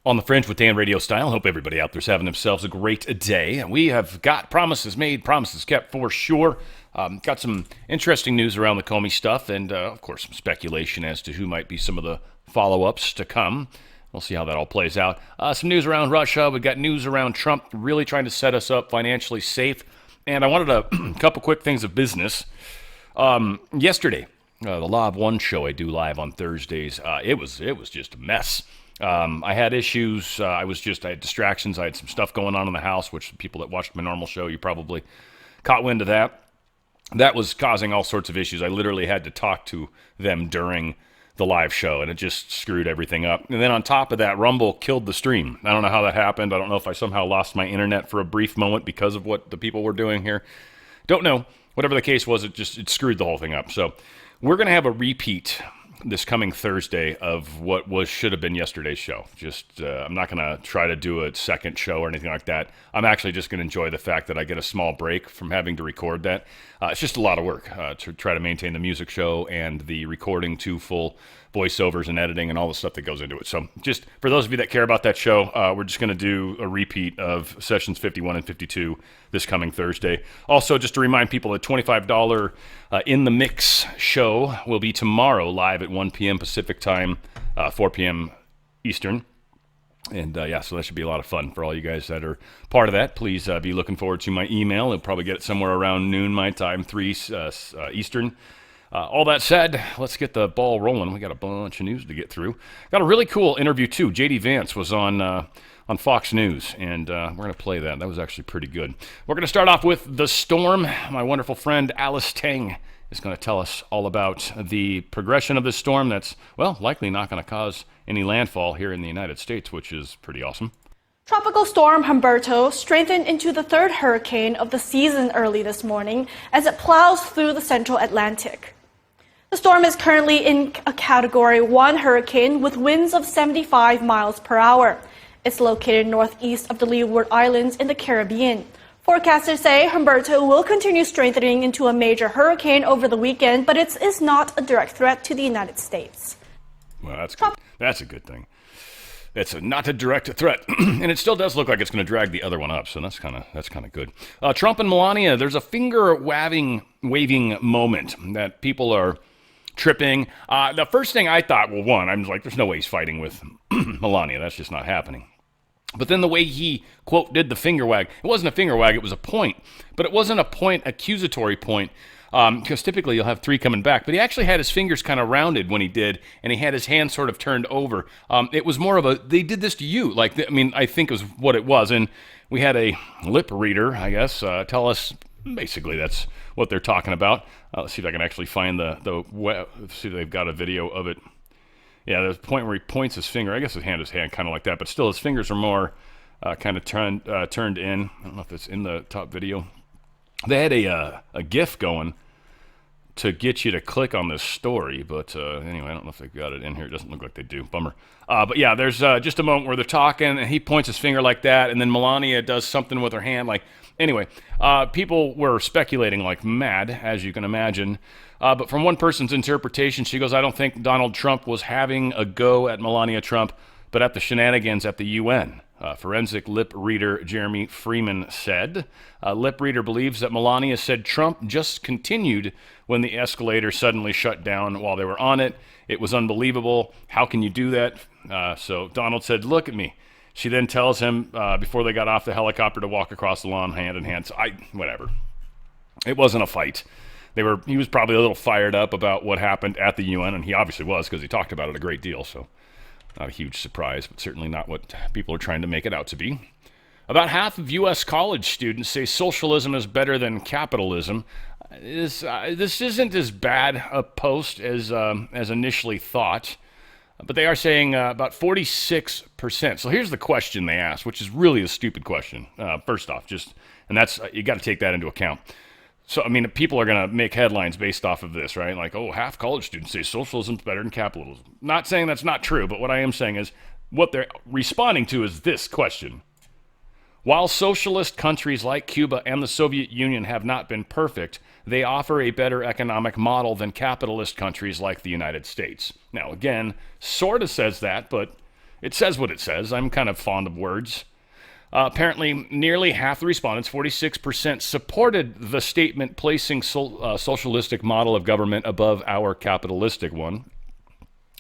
On the Fringe with Dan RadioStyle. Hope everybody out there's having themselves a great day. We have got promises made, promises kept for sure. Got some interesting news around the Comey stuff and, of course, some speculation as to who might be some of the follow-ups to come. We'll see how that all plays out. Some news around Russia. We've got news around Trump really trying to set us up financially safe. And I wanted a couple quick things of business. Yesterday, the Law of One show I do live on Thursdays, it was just a mess. I had issues. I had distractions. I had some stuff going on in the house, which people that watched my normal show, you probably caught wind of that. That was causing all sorts of issues. I literally had to talk to them during the live show, and it just screwed everything up. And then on top of that, Rumble killed the stream. I don't know how that happened. I don't know if I somehow lost my internet for a brief moment because of what the people were doing here. Don't know. Whatever the case was, it screwed the whole thing up. So we're going to have a repeat this coming Thursday of what should have been yesterday's show. I'm not going to try to do a second show or anything like that. I'm actually just going to enjoy the fact that I get a small break from having to record that. It's just a lot of work to try to maintain the music show and the recording to full voiceovers and editing and all the stuff that goes into it. So just for those of you that care about that show, we're just going to do a repeat of sessions 51 and 52 this coming Thursday. Also, just to remind people, the $25 In the Mix show will be tomorrow live at 1 p.m. Pacific time, 4 p.m. Eastern. And so that should be a lot of fun for all you guys that are part of that. Please be looking forward to my email. I'll probably get it somewhere around noon my time, 3 Eastern. All that said, let's get the ball rolling. We got a bunch of news to get through. Got a really cool interview, too. J.D. Vance was on Fox News, and we're going to play that. That was actually pretty good. We're going to start off with the storm. My wonderful friend Alice Tang is going to tell us all about the progression of this storm that's, likely not going to cause any landfall here in the United States, which is pretty awesome. Tropical storm Humberto strengthened into the third hurricane of the season early this morning as it plows through the central Atlantic. The storm is currently in a Category 1 hurricane with winds of 75 miles per hour. It's located northeast of the Leeward Islands in the Caribbean. Forecasters say Humberto will continue strengthening into a major hurricane over the weekend, but it is not a direct threat to the United States. Well, that's good. That's a good thing. It's not a direct threat, and it still does look like it's going to drag the other one up, so that's kind of good. Trump and Melania, there's a finger-waving moment that people are tripping. The first thing I thought, I'm like, there's no way he's fighting with Melania. That's just not happening. But then the way he, quote, did the finger wag, it wasn't a finger wag, it was a point. But it wasn't a point, accusatory point, because typically you'll have 3 coming back. But he actually had his fingers kind of rounded when he did, and he had his hand sort of turned over. It was more of a, they did this to you. I think is what it was. And we had a lip reader, I guess, tell us, basically that's what they're talking about. Let's see if I can actually find let's see if they've got a video of it. Yeah, there's a point where he points his finger. I guess his hand is kind of like that, but still his fingers are more kind of turned in. I don't know if it's in the top video. They had a GIF going to get you to click on this story, but anyway, I don't know if they've got it in here. It doesn't look like they do. Bummer. But yeah, there's just a moment where they're talking, and he points his finger like that, and then Melania does something with her hand. Anyway, people were speculating like mad, as you can imagine. But from one person's interpretation, she goes, I don't think Donald Trump was having a go at Melania Trump, but at the shenanigans at the UN. Forensic lip reader Jeremy Freeman said. Lip reader believes that Melania said Trump just continued when the escalator suddenly shut down while they were on it. It was unbelievable. How can you do that? So Donald said, look at me. She then tells him before they got off the helicopter to walk across the lawn hand in hand. So whatever. It wasn't a fight. He was probably a little fired up about what happened at the UN, and he obviously was because he talked about it a great deal. So not a huge surprise, but certainly not what people are trying to make it out to be. About half of U.S. college students say socialism is better than capitalism. This isn't as bad a post as initially thought, but they are saying about 46%. So here's the question they asked, which is really a stupid question. First off, and that's you got to take that into account. So, people are going to make headlines based off of this, right? Like, half college students say socialism's better than capitalism. Not saying that's not true, but what I am saying is what they're responding to is this question. While socialist countries like Cuba and the Soviet Union have not been perfect, they offer a better economic model than capitalist countries like the United States. Now, again, sort of says that, but It says what it says. I'm kind of fond of words. Apparently, nearly half the respondents, 46%, supported the statement placing socialistic model of government above our capitalistic one.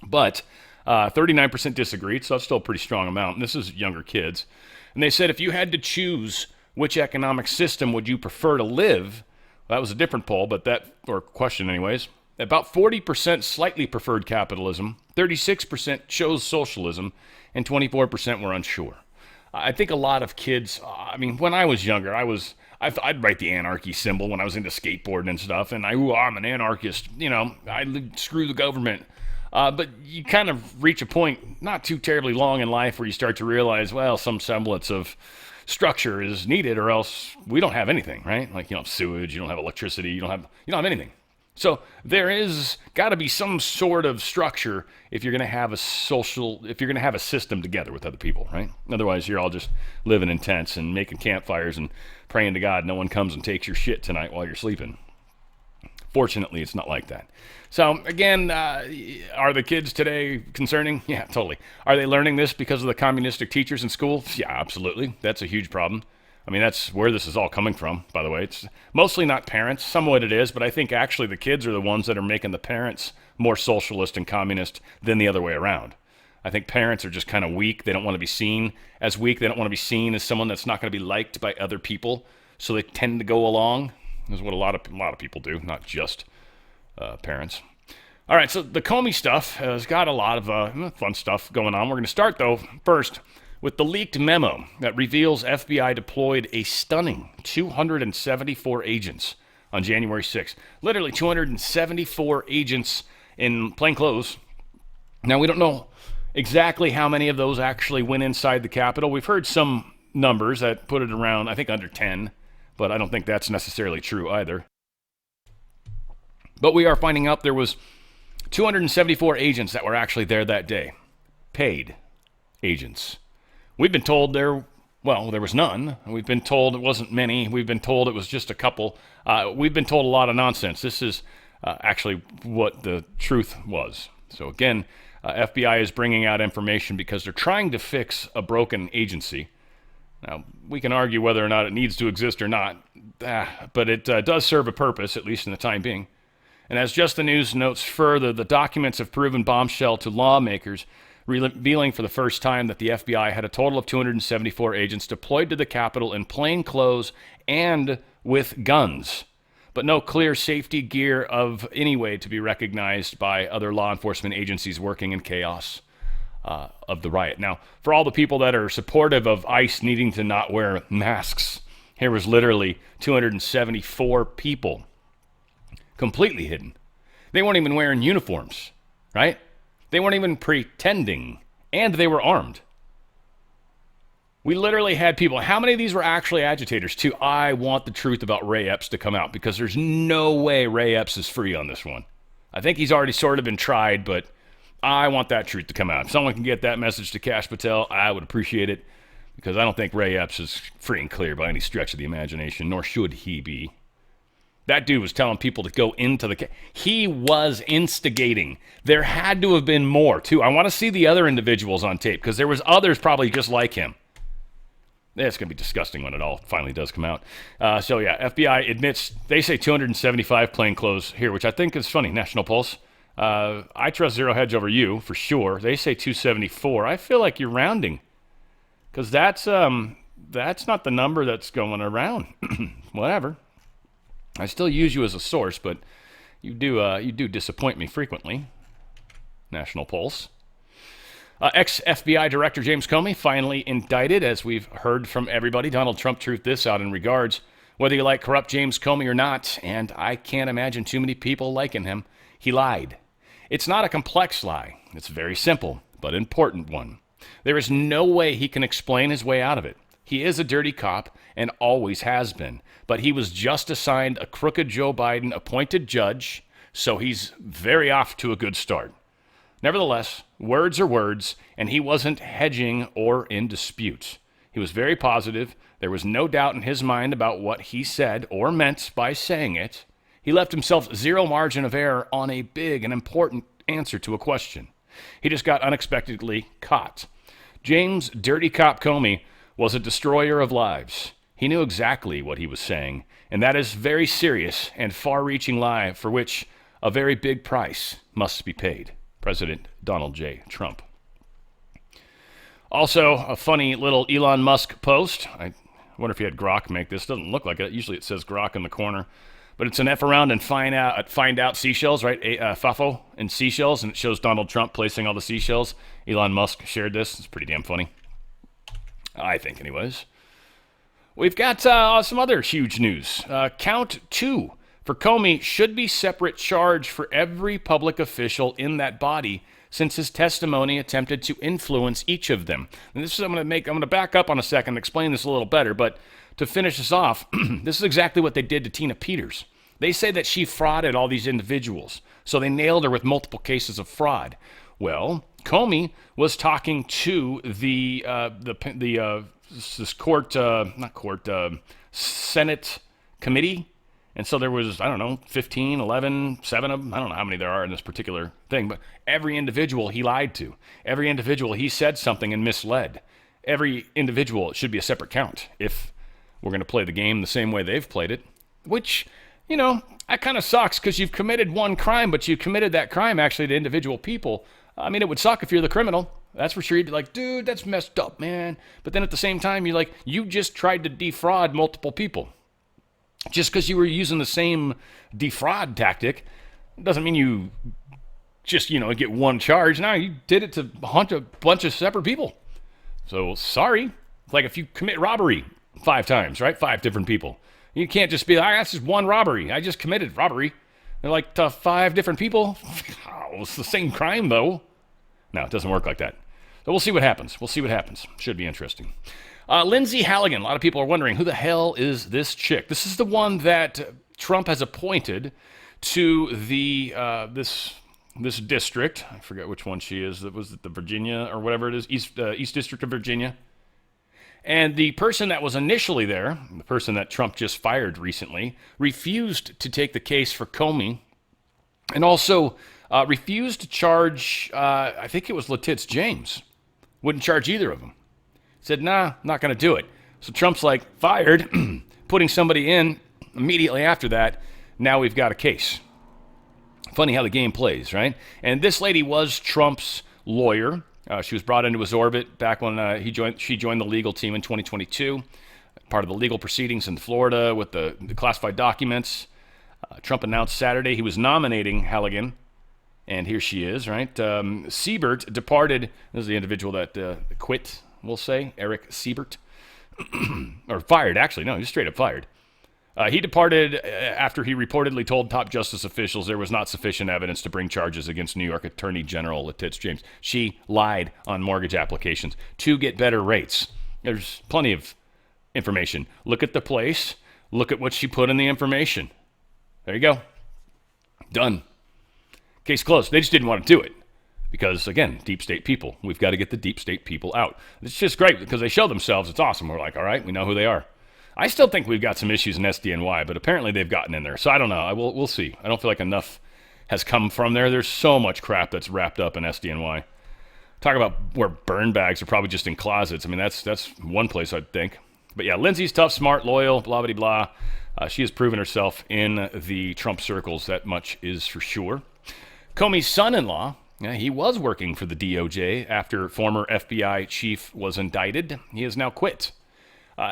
But 39% disagreed, so that's still a pretty strong amount. And this is younger kids. And they said if you had to choose which economic system would you prefer to live, that was a different poll, or question anyways. About 40% slightly preferred capitalism, 36% chose socialism, and 24% were unsure. I think a lot of kids, when I was younger, I'd write the anarchy symbol when I was into skateboarding and stuff, and I'm an anarchist, screw the government. But you kind of reach a point not too terribly long in life where you start to realize, well, some semblance of structure is needed or else we don't have anything, right? Like, you don't have sewage, you don't have electricity, you don't have anything. So there is got to be some sort of structure if you're going to have a system together with other people, right? Otherwise, you're all just living in tents and making campfires and praying to God no one comes and takes your shit tonight while you're sleeping. Fortunately, it's not like that. So again, are the kids today concerning? Yeah, totally. Are they learning this because of the communistic teachers in school? Yeah, absolutely. That's a huge problem. That's where this is all coming from, by the way. It's mostly not parents. Somewhat it is, but I think actually the kids are the ones that are making the parents more socialist and communist than the other way around. I think parents are just kind of weak. They don't want to be seen as weak. They don't want to be seen as someone that's not going to be liked by other people, so they tend to go along. This is what a lot of people do, not just parents. All right, so the Comey stuff has got a lot of fun stuff going on. We're going to start, though, first with the leaked memo that reveals FBI deployed a stunning 274 agents on January 6th. Literally 274 agents in plain clothes. Now, we don't know exactly how many of those actually went inside the Capitol. We've heard some numbers that put it around, I think, under 10, but I don't think that's necessarily true either. But we are finding out there was 274 agents that were actually there that day. Paid agents. We've been told there was none. We've been told it wasn't many. We've been told it was just a couple. We've been told a lot of nonsense. This is actually what the truth was. So again, FBI is bringing out information because they're trying to fix a broken agency. Now, we can argue whether or not it needs to exist or not, but it does serve a purpose, at least in the time being. And as Just the News notes further, the documents have proven bombshell to lawmakers, revealing for the first time that the FBI had a total of 274 agents deployed to the Capitol in plain clothes and with guns, but no clear safety gear of any way to be recognized by other law enforcement agencies working in chaos of the riot. Now, for all the people that are supportive of ICE needing to not wear masks, here was literally 274 people completely hidden. They weren't even wearing uniforms, right? They weren't even pretending, and they were armed. We literally had people, how many of these were actually agitators? I want the truth about Ray Epps to come out, because there's no way Ray Epps is free on this one. I think he's already sort of been tried, but I want that truth to come out. If someone can get that message to Kash Patel, I would appreciate it, because I don't think Ray Epps is free and clear by any stretch of the imagination, nor should he be. That dude was telling people to go into he was instigating. There had to have been more, too. I want to see the other individuals on tape, because there was others probably just like him. It's going to be disgusting when it all finally does come out. FBI admits, they say 275 plainclothes here, which I think is funny. National Pulse. I trust Zero Hedge over you, for sure. They say 274. I feel like you're rounding, because that's not the number that's going around. Whatever. I still use you as a source, but you do disappoint me frequently. National Pulse. Ex-FBI Director James Comey finally indicted, as we've heard from everybody. Donald Trump truthed this out in regards, whether you like corrupt James Comey or not, and I can't imagine too many people liking him, he lied. It's not a complex lie. It's a very simple, but important one. There is no way he can explain his way out of it. He is a dirty cop and always has been, but he was just assigned a crooked Joe Biden appointed judge, so he's very off to a good start. Nevertheless, words are words, and he wasn't hedging or in dispute. He was very positive. There was no doubt in his mind about what he said or meant by saying it. He left himself zero margin of error on a big and important answer to a question. He just got unexpectedly caught. James Dirty Cop Comey was a destroyer of lives. He knew exactly what he was saying, and that is very serious and far-reaching lie for which a very big price must be paid. President Donald J. Trump. Also, a funny little Elon Musk post. I wonder if he had Grok make this. Doesn't look like it. Usually it says Grok in the corner. But it's an F around and find out seashells, right? FAFO and seashells, and it shows Donald Trump placing all the seashells. Elon Musk shared this. It's pretty damn funny. I think, anyways. We've got some other huge news. Count 2 for Comey should be separate charge for every public official in that body, since his testimony attempted to influence each of them. And this is I'm going to back up on a second and explain this a little better, but to finish this off, this is exactly what they did to Tina Peters. They say that she frauded all these individuals, so they nailed her with multiple cases of fraud. Well, Comey was talking to Senate committee. And so there was, 15, 11, 7 of them. I don't know how many there are in this particular thing, but every individual he lied to. Every individual he said something and misled. Every individual should be a separate count if we're going to play the game the same way they've played it. Which, that kind of sucks because you've committed one crime, but you committed that crime actually to individual people. I mean, it would suck if you're the criminal. That's for sure. You'd be like, dude, that's messed up, man. But then at the same time, you're like, you just tried to defraud multiple people. Just because you were using the same defraud tactic doesn't mean you just, get one charge. No, you did it to hunt a bunch of separate people. So, sorry. It's like if you commit robbery 5 times, right? 5 different people. You can't just be like, that's just one robbery. I just committed robbery. They're like to 5 different people. Oh, it's the same crime, though. No, it doesn't work like that. So we'll see what happens. Should be interesting. Lindsay Halligan. A lot of people are wondering, who the hell is this chick? This is the one that Trump has appointed to the this district. I forget which one she is. Was it the Virginia or whatever it is? East District of Virginia. And the person that was initially there, the person that Trump just fired recently, refused to take the case for Comey, and also refused to charge, I think it was Letitz James. Wouldn't charge either of them. Said, nah, not going to do it. So Trump's like, fired, putting somebody in immediately after that. Now we've got a case. Funny how the game plays, right? And this lady was Trump's lawyer. She was brought into his orbit back when she joined the legal team in 2022, part of the legal proceedings in Florida with the classified documents. Trump announced Saturday he was nominating Halligan, and here she is, right? Siebert departed. This is the individual that quit, we'll say, Eric Siebert. Or fired, actually. No, he's straight up fired. He departed after he reportedly told top justice officials there was not sufficient evidence to bring charges against New York Attorney General Letitz James. She lied on mortgage applications to get better rates. There's plenty of information. Look at the place. Look at what she put in the information. There you go. Done. Case closed. They just didn't want to do it. Because, again, deep state people. We've got to get the deep state people out. It's just great because they show themselves. It's awesome. We're like, all right, we know who they are. I still think we've got some issues in SDNY, but apparently they've gotten in there. So I don't know. We'll see. I don't feel like enough has come from there. There's so much crap that's wrapped up in SDNY. Talk about where burn bags are probably just in closets. I mean, that's one place I'd think. But yeah, Lindsay's tough, smart, loyal, blah, blah, blah. She has proven herself in the Trump circles. That much is for sure. Comey's son-in-law, he was working for the DOJ after former FBI chief was indicted. He has now quit.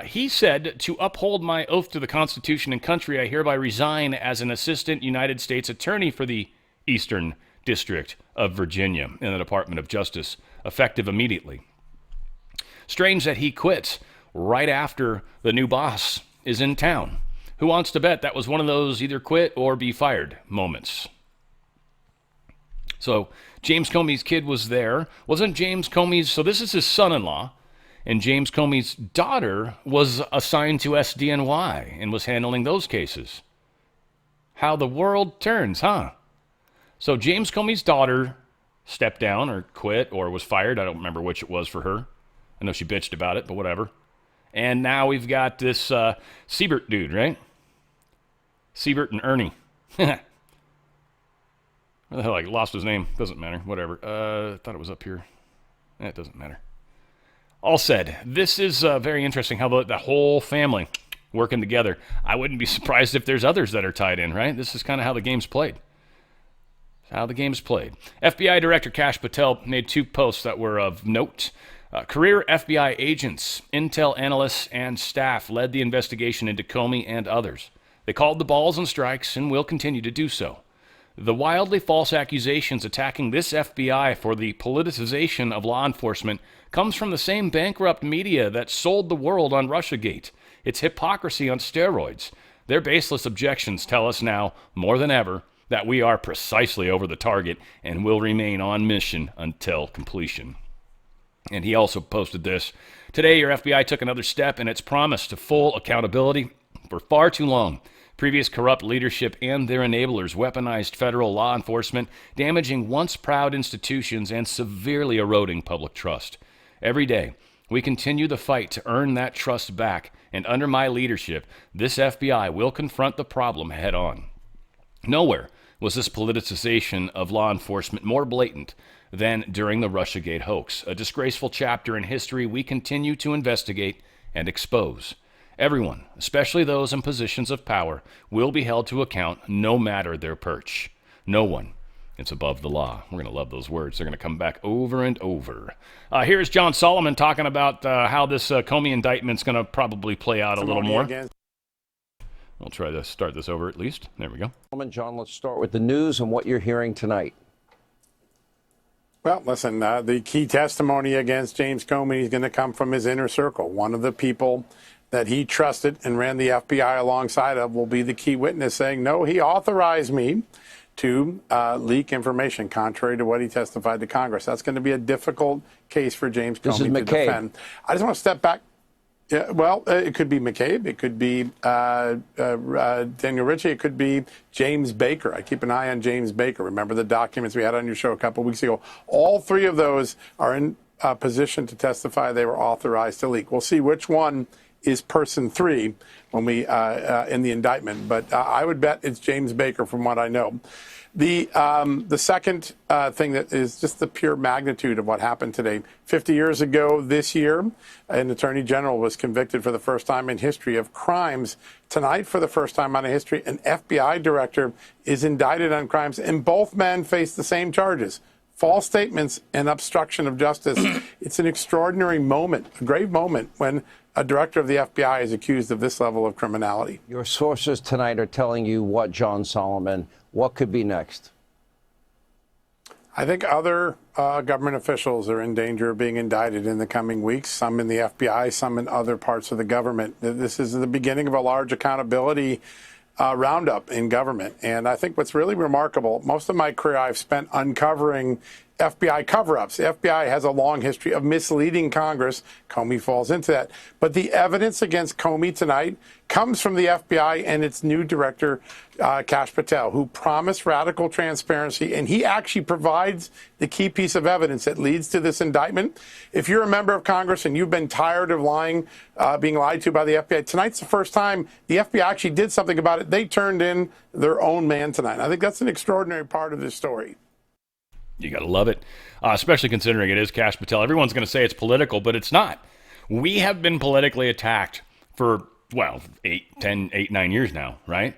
He said, to uphold my oath to the Constitution and country, I hereby resign as an assistant United States attorney for the Eastern District of Virginia in the Department of Justice, effective immediately. Strange that he quits right after the new boss is in town. Who wants to bet that was one of those either quit or be fired moments? So James Comey's kid was there. Wasn't James Comey's, so this is his son-in-law. And James Comey's daughter was assigned to SDNY and was handling those cases. How the world turns, huh? So James Comey's daughter stepped down or quit or was fired. I don't remember which it was for her. I know she bitched about it, but whatever. And now we've got this Siebert dude, right? Siebert and Ernie. Where the hell? I lost his name. Doesn't matter. Whatever. I thought it was up here. It doesn't matter. All said, this is very interesting how the whole family working together. I wouldn't be surprised if there's others that are tied in, right? This is kind of how the game's played. FBI Director Kash Patel made 2 posts that were of note. Career FBI agents, intel analysts, and staff led the investigation into Comey and others. They called the balls and strikes and will continue to do so. The wildly false accusations attacking this FBI for the politicization of law enforcement comes from the same bankrupt media that sold the world on Russiagate. It's hypocrisy on steroids. Their baseless objections tell us now, more than ever, that we are precisely over the target and will remain on mission until completion. And he also posted this. Today, your FBI took another step in its promise to full accountability. For far too long, previous corrupt leadership and their enablers weaponized federal law enforcement, damaging once proud institutions and severely eroding public trust. Every day, we continue the fight to earn that trust back, and under my leadership, this FBI will confront the problem head on. Nowhere was this politicization of law enforcement more blatant than during the Russiagate hoax, a disgraceful chapter in history we continue to investigate and expose. Everyone, especially those in positions of power, will be held to account no matter their perch. No one is above the law. We're going to love those words. They're going to come back over and over. Here's John Solomon talking about how this Comey indictment's going to probably play out a little more. We'll try to start this over at least. There we go. John, let's start with the news and what you're hearing tonight. Well, listen, the key testimony against James Comey is going to come from his inner circle. One of the people that he trusted and ran the FBI alongside of will be the key witness saying, no, he authorized me to leak information contrary to what he testified to Congress. That's going to be a difficult case for James Comey to defend. I just want to step back. Yeah, well, it could be McCabe. It could be Daniel Ritchie. It could be James Baker. I keep an eye on James Baker. Remember the documents we had on your show a couple of weeks ago? All 3 of those are in position to testify they were authorized to leak. We'll see which one is person 3 when we in the indictment. But I would bet it's James Baker from what I know. The second thing that is just the pure magnitude of what happened today. 50 years ago this year, an attorney general was convicted for the first time in history of crimes. Tonight, for the first time in history, an FBI director is indicted on crimes, and both men face the same charges: false statements and obstruction of justice. It's an extraordinary moment, a grave moment, when a director of the FBI is accused of this level of criminality. Your sources tonight are telling you what, John Solomon? What could be next? I think other government officials are in danger of being indicted in the coming weeks, some in the FBI, some in other parts of the government. This is the beginning of a large accountability roundup in government. And I think what's really remarkable, most of my career I've spent uncovering FBI cover-ups. The FBI has a long history of misleading Congress. Comey falls into that. But the evidence against Comey tonight comes from the FBI and its new director, Kash Patel, who promised radical transparency, and he actually provides the key piece of evidence that leads to this indictment. If you're a member of Congress and you've been tired of being lied to by the FBI, tonight's the first time the FBI actually did something about it. They turned in their own man tonight. I think that's an extraordinary part of this story. You got to love it, especially considering it is Kash Patel. Everyone's going to say it's political, but it's not. We have been politically attacked for, 9 years now, right?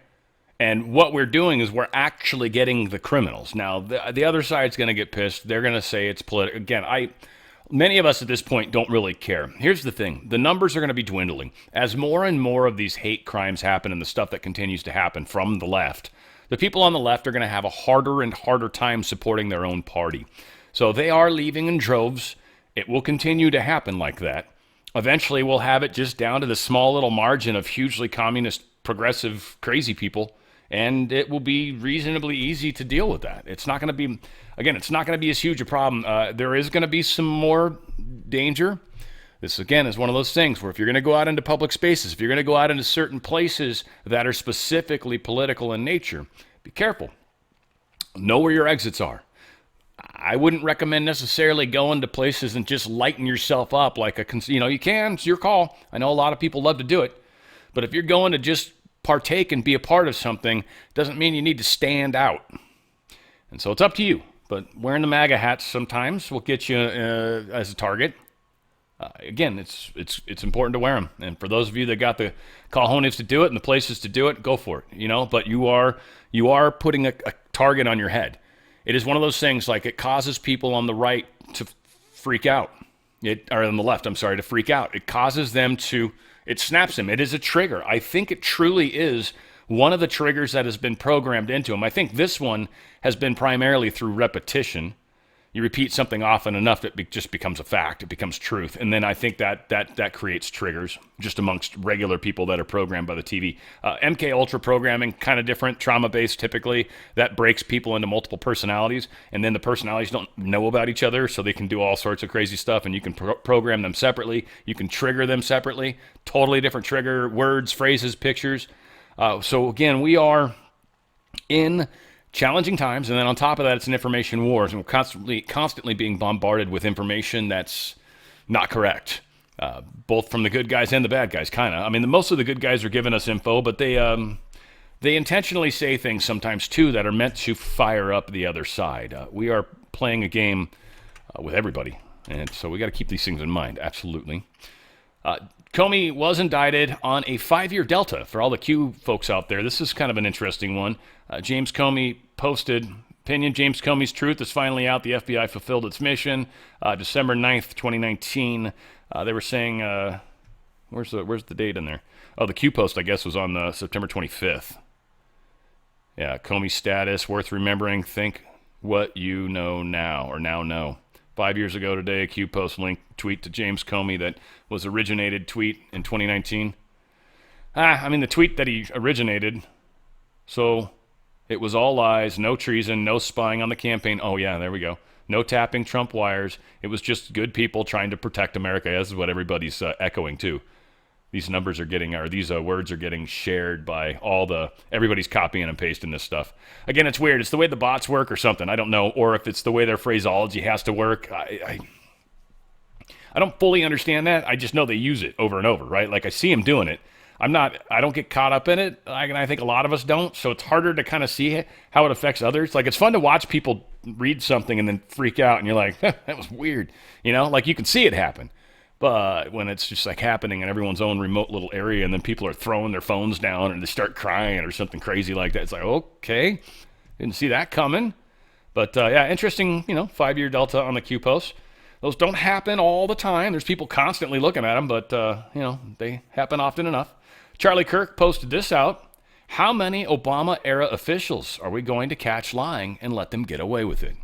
And what we're doing is we're actually getting the criminals. Now, the other side's going to get pissed. They're going to say it's political. Again, many of us at this point don't really care. Here's the thing. The numbers are going to be dwindling. As more and more of these hate crimes happen and the stuff that continues to happen from the left, the people on the left are going to have a harder and harder time supporting their own party. So they are leaving in droves. It will continue to happen like that. Eventually, we'll have it just down to the small little margin of hugely communist, progressive, crazy people, and it will be reasonably easy to deal with that. It's not going to be, it's not going to be as huge a problem. There is going to be some more danger. This, again, is one of those things where if you're going to go out into public spaces, if you're going to go out into certain places that are specifically political in nature, be careful. Know where your exits are. I wouldn't recommend necessarily going to places and just lighting yourself up like you can, it's your call. I know a lot of people love to do it. But if you're going to just partake and be a part of something, doesn't mean you need to stand out. And so it's up to you. But wearing the MAGA hats sometimes will get you as a target. Again, it's important to wear them. And for those of you that got the cojones to do it and the places to do it, go for it. But you are putting a target on your head. It is one of those things, like, it causes people on the right to freak out. Or on the left, I'm sorry, to freak out. It causes them to, it snaps them. It is a trigger. I think it truly is one of the triggers that has been programmed into them. I think this one has been primarily through repetition. You repeat something often enough, it just becomes a fact. It becomes truth. And then I think that creates triggers just amongst regular people that are programmed by the TV. MK Ultra programming, kind of different, trauma-based typically. That breaks people into multiple personalities. And then the personalities don't know about each other, so they can do all sorts of crazy stuff. And you can program them separately. You can trigger them separately. Totally different trigger, words, phrases, pictures. So again, we are in challenging times, and then on top of that, it's an information wars, and we're constantly being bombarded with information that's not correct, both from the good guys and the bad guys, kind of. I mean, most of the good guys are giving us info, but they intentionally say things sometimes, too, that are meant to fire up the other side. We are playing a game with everybody, and so we got to keep these things in mind, absolutely. Comey was indicted on a 5-year delta. For all the Q folks out there, this is kind of an interesting one. James Comey posted, opinion, James Comey's truth is finally out. The FBI fulfilled its mission. December 9th, 2019. They were saying, where's the date in there? Oh, the Q post, I guess, was on September 25th. Yeah, Comey's status, worth remembering. Think what you know now, or now know. 5 years ago today, a Q post linked tweet to James Comey that was originated tweet in 2019. I mean, the tweet that he originated, so it was all lies, no treason, no spying on the campaign. Oh, yeah, there we go. No tapping Trump wires. It was just good people trying to protect America. This is what everybody's echoing, too. These numbers are getting, or these words are getting shared by everybody's copying and pasting this stuff. Again, it's weird. It's the way the bots work or something. I don't know. Or if it's the way their phraseology has to work. I don't fully understand that. I just know they use it over and over, right? Like, I see them doing it. I don't get caught up in it. And I think a lot of us don't. So it's harder to kind of see how it affects others. Like, it's fun to watch people read something and then freak out. And you're like, that was weird. Like, you can see it happen. But when it's just like happening in everyone's own remote little area, and then people are throwing their phones down and they start crying or something crazy like that, it's like, okay, didn't see that coming. But yeah, interesting, 5-year delta on the Q post. Those don't happen all the time. There's people constantly looking at them, but they happen often enough. Charlie Kirk posted this out. How many Obama-era officials are we going to catch lying and let them get away with it?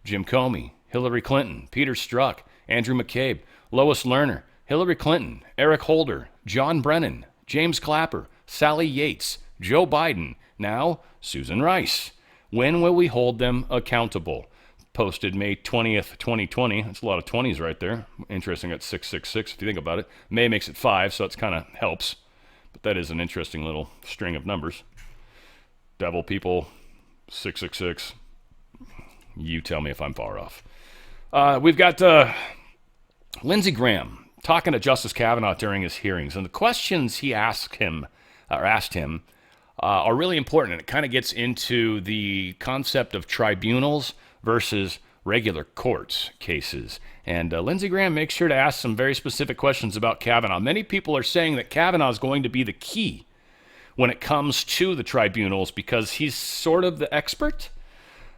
Jim Comey, Hillary Clinton, Peter Strzok, Andrew McCabe, Lois Lerner, Hillary Clinton, Eric Holder, John Brennan, James Clapper, Sally Yates, Joe Biden, now Susan Rice. When will we hold them accountable? Posted May 20th, 2020. That's a lot of 20s right there. Interesting, that's 666 if you think about it. May makes it 5, so that's kind of helps. But that is an interesting little string of numbers. Devil people, 666. You tell me if I'm far off. We've got Lindsey Graham talking to Justice Kavanaugh during his hearings, and the questions he asked him are really important, and it kind of gets into the concept of tribunals versus regular courts cases. And Lindsey Graham makes sure to ask some very specific questions about Kavanaugh. Many people are saying that Kavanaugh is going to be the key when it comes to the tribunals because he's sort of the expert.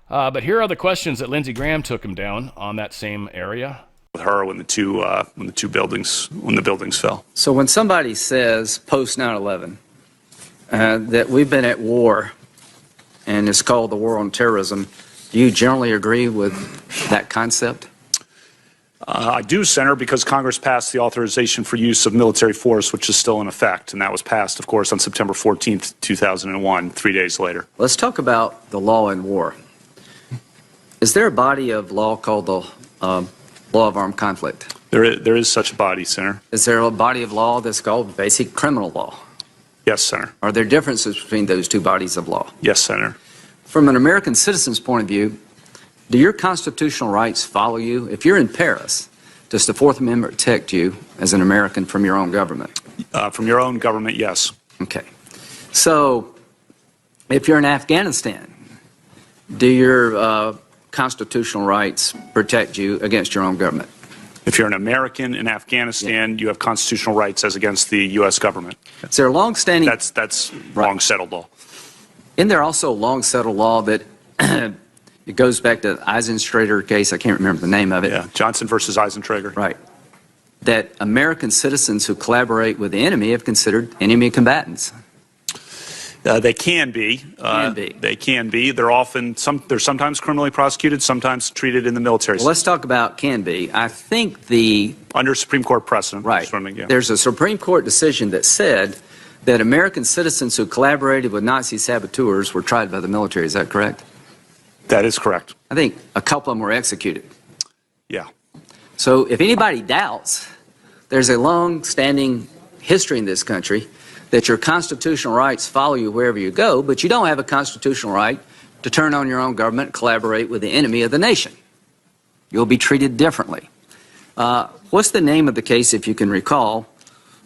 But here are the questions that Lindsey Graham took him down on that same area. With her when the buildings fell. So when somebody says post 9/11 that we've been at war and it's called the war on terrorism, do you generally agree with that concept? I do, Senator, because Congress passed the authorization for use of military force, which is still in effect, and that was passed, of course, on September 14th, 2001, 3 days later. Let's talk about the law in war. Is there a body of law called the law of armed conflict? There is such a body, Senator. Is there a body of law that's called basic criminal law? Yes, Senator. Are there differences between those two bodies of law? Yes, Senator. From an American citizen's point of view, do your constitutional rights follow you? If you're in Paris, does the Fourth Amendment protect you as an American from your own government? From your own government, yes. Okay. So if you're in Afghanistan, do your constitutional rights protect you against your own government? If you're an American in Afghanistan, you have constitutional rights as against the U.S. government. Is there a long-standing... That's long settled law. Isn't there also a long-settled law that it goes back to the Eisentrager case? I can't remember the name of it. Yeah, Johnson versus Eisentrager. Right. That American citizens who collaborate with the enemy have considered enemy combatants. They can be. They can be. They're sometimes criminally prosecuted, sometimes treated in the military. Well, let's talk about can be. I think under Supreme Court precedent. Right. Yeah. There's a Supreme Court decision that said that American citizens who collaborated with Nazi saboteurs were tried by the military. Is that correct? That is correct. I think a couple of them were executed. Yeah. So if anybody doubts, there's a long-standing history in this country that your constitutional rights follow you wherever you go, but you don't have a constitutional right to turn on your own government and collaborate with the enemy of the nation. You'll be treated differently. What's the name of the case, if you can recall,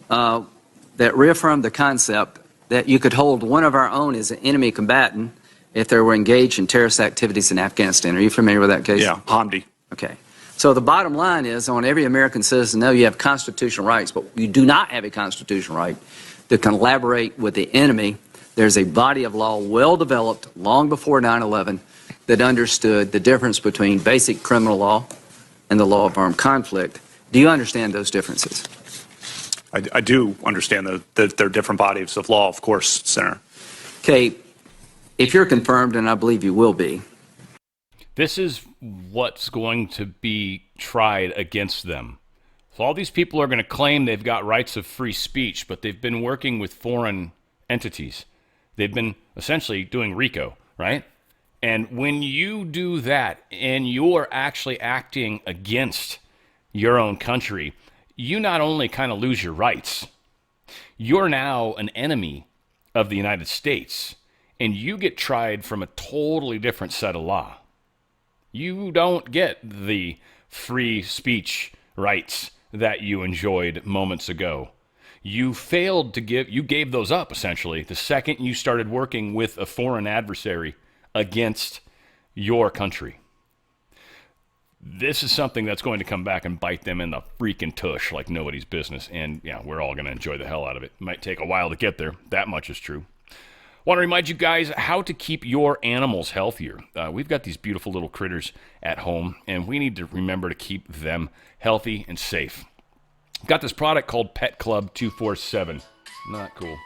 that reaffirmed the concept that you could hold one of our own as an enemy combatant if they were engaged in terrorist activities in Afghanistan? Are you familiar with that case? Yeah, Hamdi. Okay. So the bottom line is, I want every American citizen to know you have constitutional rights, but you do not have a constitutional right to collaborate with the enemy. There's a body of law well developed long before 9/11 that understood the difference between basic criminal law and the law of armed conflict. Do you understand those differences? I do understand that they're different bodies of law, of course, Senator. Okay, if you're confirmed, and I believe you will be. This is what's going to be tried against them. So all these people are going to claim they've got rights of free speech, but they've been working with foreign entities. They've been essentially doing RICO, right? And when you do that and you're actually acting against your own country, you not only kind of lose your rights, you're now an enemy of the United States, and you get tried from a totally different set of law. You don't get the free speech rights that you enjoyed moments ago. You gave those up, essentially, the second you started working with a foreign adversary against your country. This is something that's going to come back and bite them in the freaking tush like nobody's business. And yeah, we're all going to enjoy the hell out of it. It might take a while to get there. That much is true. Want to remind you guys how to keep your animals healthier. We've got these beautiful little critters at home, and we need to remember to keep them healthy and safe. Got this product called Pet Club 247. Not cool.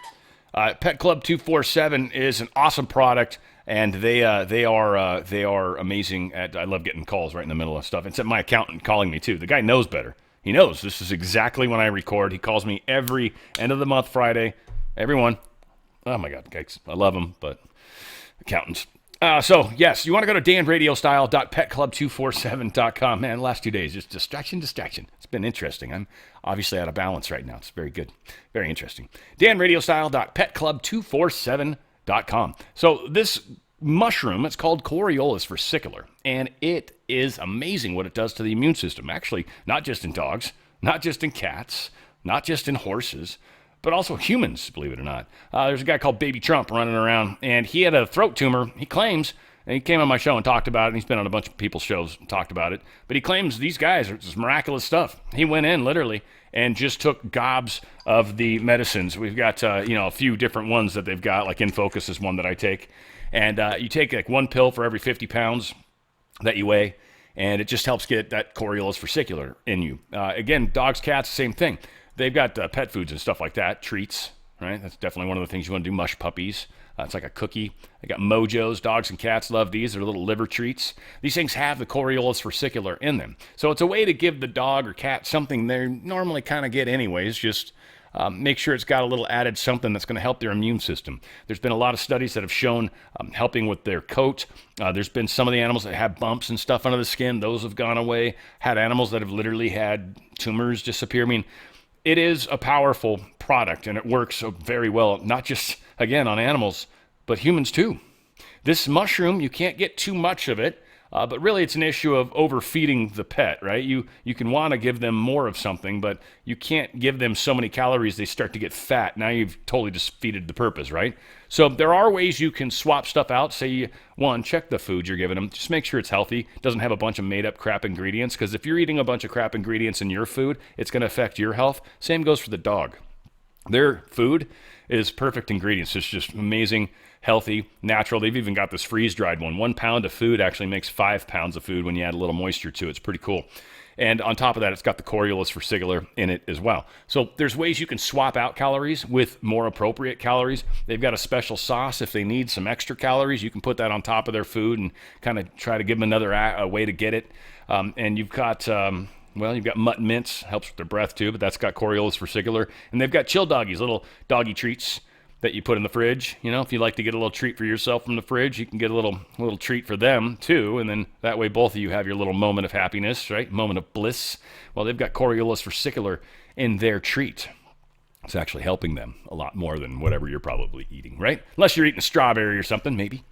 Pet Club 247 is an awesome product, and they are amazing. I love getting calls right in the middle of stuff. Except my accountant calling me too. The guy knows better. He knows this is exactly when I record. He calls me every end of the month Friday. Everyone. Oh my God, guys, I love them, but accountants. So, yes, you want to go to danradiostyle.petclub247.com. Man, the last 2 days, just distraction. It's been interesting. I'm obviously out of balance right now. It's very good. Very interesting. danradiostyle.petclub247.com. So this mushroom, it's called Coriolis versicolor, and it is amazing what it does to the immune system. Actually, not just in dogs, not just in cats, not just in horses, but also humans, believe it or not. There's a guy called Baby Trump running around, and he had a throat tumor, he claims, and he came on my show and talked about it, and he's been on a bunch of people's shows and talked about it, but he claims these guys are just miraculous stuff. He went in, literally, and just took gobs of the medicines. We've got, a few different ones that they've got, like In Focus is one that I take, and you take like one pill for every 50 pounds that you weigh, and it just helps get that Coriolis versicolor in you. Again, dogs, cats, same thing. They've got pet foods and stuff like that, treats, right? That's definitely one of the things you want to do, mush puppies. It's like a cookie. They got Mojos. Dogs and cats love these. They're little liver treats. These things have the Coriolis versicolor in them. So it's a way to give the dog or cat something they normally kind of get anyways, just make sure it's got a little added something that's going to help their immune system. There's been a lot of studies that have shown helping with their coat. There's been some of the animals that have bumps and stuff under the skin. Those have gone away. Had animals that have literally had tumors disappear. I mean, it is a powerful product, and it works very well, not just, again, on animals, but humans too. This mushroom, you can't get too much of it. But really, it's an issue of overfeeding the pet, right? You can want to give them more of something, but you can't give them so many calories they start to get fat. Now you've totally defeated the purpose, right? So there are ways you can swap stuff out. Say, one, check the food you're giving them. Just make sure it's healthy. Doesn't have a bunch of made-up crap ingredients, because if you're eating a bunch of crap ingredients in your food, it's going to affect your health. Same goes for the dog. Their food is perfect ingredients. It's just amazing, healthy, natural. They've even got this freeze-dried one. 1 pound of food actually makes 5 pounds of food when you add a little moisture to it. It's pretty cool. And on top of that, it's got the Coriolis versicolor in it as well. So there's ways you can swap out calories with more appropriate calories. They've got a special sauce. If they need some extra calories, you can put that on top of their food and kind of try to give them another way to get it. And you've got... you've got mutton mince, helps with their breath too, but that's got Coriolis versicolor. And they've got chill doggies, little doggy treats that you put in the fridge. You know, if you like to get a little treat for yourself from the fridge, you can get a little treat for them too. And then that way both of you have your little moment of happiness, right? Moment of bliss. Well, they've got Coriolis versicolor in their treat. It's actually helping them a lot more than whatever you're probably eating, right? Unless you're eating a strawberry or something, maybe.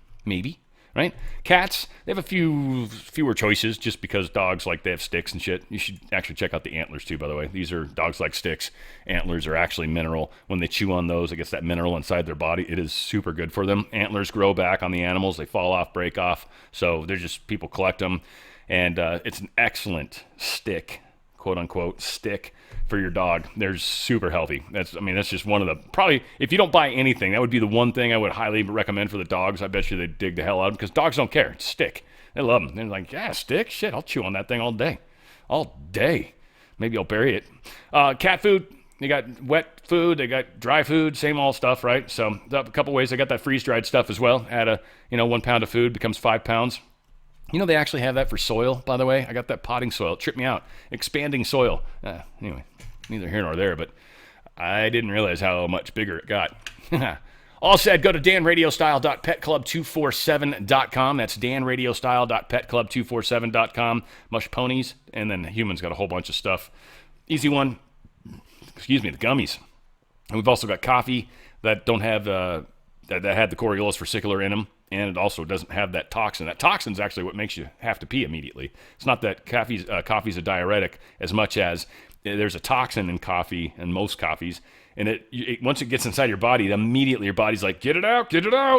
Right? Cats, they have fewer choices just because dogs like they have sticks and shit. You should actually check out the antlers too, by the way. These are dogs like sticks. Antlers are actually mineral. When they chew on those, it gets that mineral inside their body. It is super good for them. Antlers grow back on the animals. They fall off, break off. So they're just, people collect them. And it's an excellent stick, quote unquote, stick for your dog. They're super healthy. That's just one of the, probably, if you don't buy anything, that would be the one thing I would highly recommend for the dogs. I bet you they dig the hell out of them, because dogs don't care. It's stick. They love them. They're like, yeah, stick? Shit, I'll chew on that thing all day. All day.Maybe I'll bury it. Cat food, they got wet food, they got dry food, same old stuff, right? So a couple ways. I got that freeze-dried stuff as well. Add 1 pound of food becomes 5 pounds. You know, they actually have that for soil, by the way. I got that potting soil. It tripped me out. Expanding soil. Anyway, neither here nor there, but I didn't realize how much bigger it got. All said, go to danradiostyle.petclub247.com. That's danradiostyle.petclub247.com. Mush ponies, and then humans got a whole bunch of stuff. Easy one. The gummies. And we've also got coffee that don't have that had the Coriolis versicolor in them. And it also doesn't have that toxin. That toxin is actually what makes you have to pee immediately. It's not that coffee's a diuretic as much as there's a toxin in coffee and most coffees. And once it gets inside your body, immediately your body's like, get it out.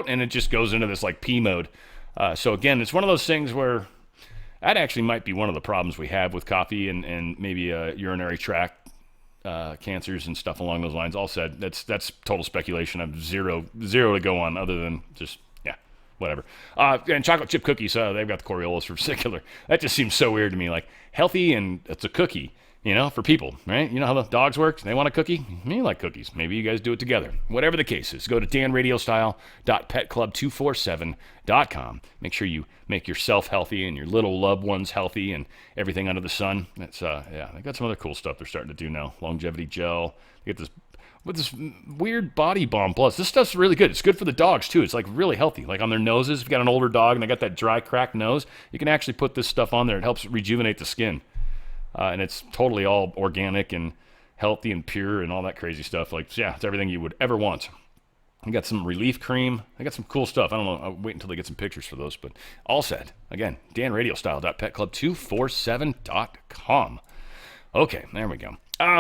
And it just goes into this like pee mode. So again, it's one of those things where that actually might be one of the problems we have with coffee and maybe urinary tract cancers and stuff along those lines. All said, that's total speculation. I have zero to go on other than just... whatever. And chocolate chip cookies, they've got the Coriolis versicolor. That just seems so weird to me. Like, healthy and it's a cookie, for people, right? You know how the dogs work? They want a cookie? You like cookies. Maybe you guys do it together. Whatever the case is, go to danradiostyle.petclub247.com. Make sure you make yourself healthy and your little loved ones healthy and everything under the sun. That's, they got some other cool stuff they're starting to do now. Longevity gel. They get this weird body balm plus. This stuff's really good. It's good for the dogs too. It's like really healthy. Like on their noses, if you've got an older dog and they got that dry, cracked nose, you can actually put this stuff on there. It helps rejuvenate the skin. And it's totally all organic and healthy and pure and all that crazy stuff. Like, yeah, it's everything you would ever want. I got some relief cream. I got some cool stuff. I don't know. I'll wait until they get some pictures for those. But all said, again, danradiostyle.petclub247.com. Okay, there we go.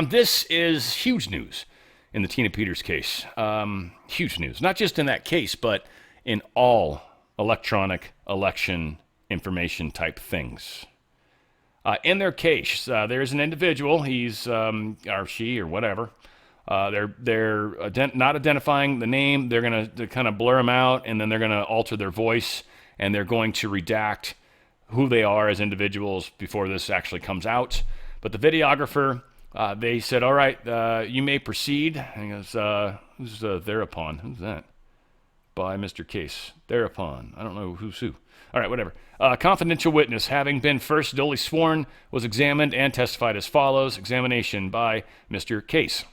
This is huge news. In the Tina Peters case. Huge news. Not just in that case, but in all electronic election information type things. In their case, there's an individual, he's, or she, or whatever. They're not identifying the name. They're going to kind of blur them out, and then they're going to alter their voice, and they're going to redact who they are as individuals before this actually comes out. But the videographer... they said, all right, you may proceed. And he goes, who's thereupon? Who's that? By Mr. Case. Thereupon. I don't know who's who. All right, whatever. Confidential witness, having been first duly sworn, was examined and testified as follows. Examination by Mr. Case.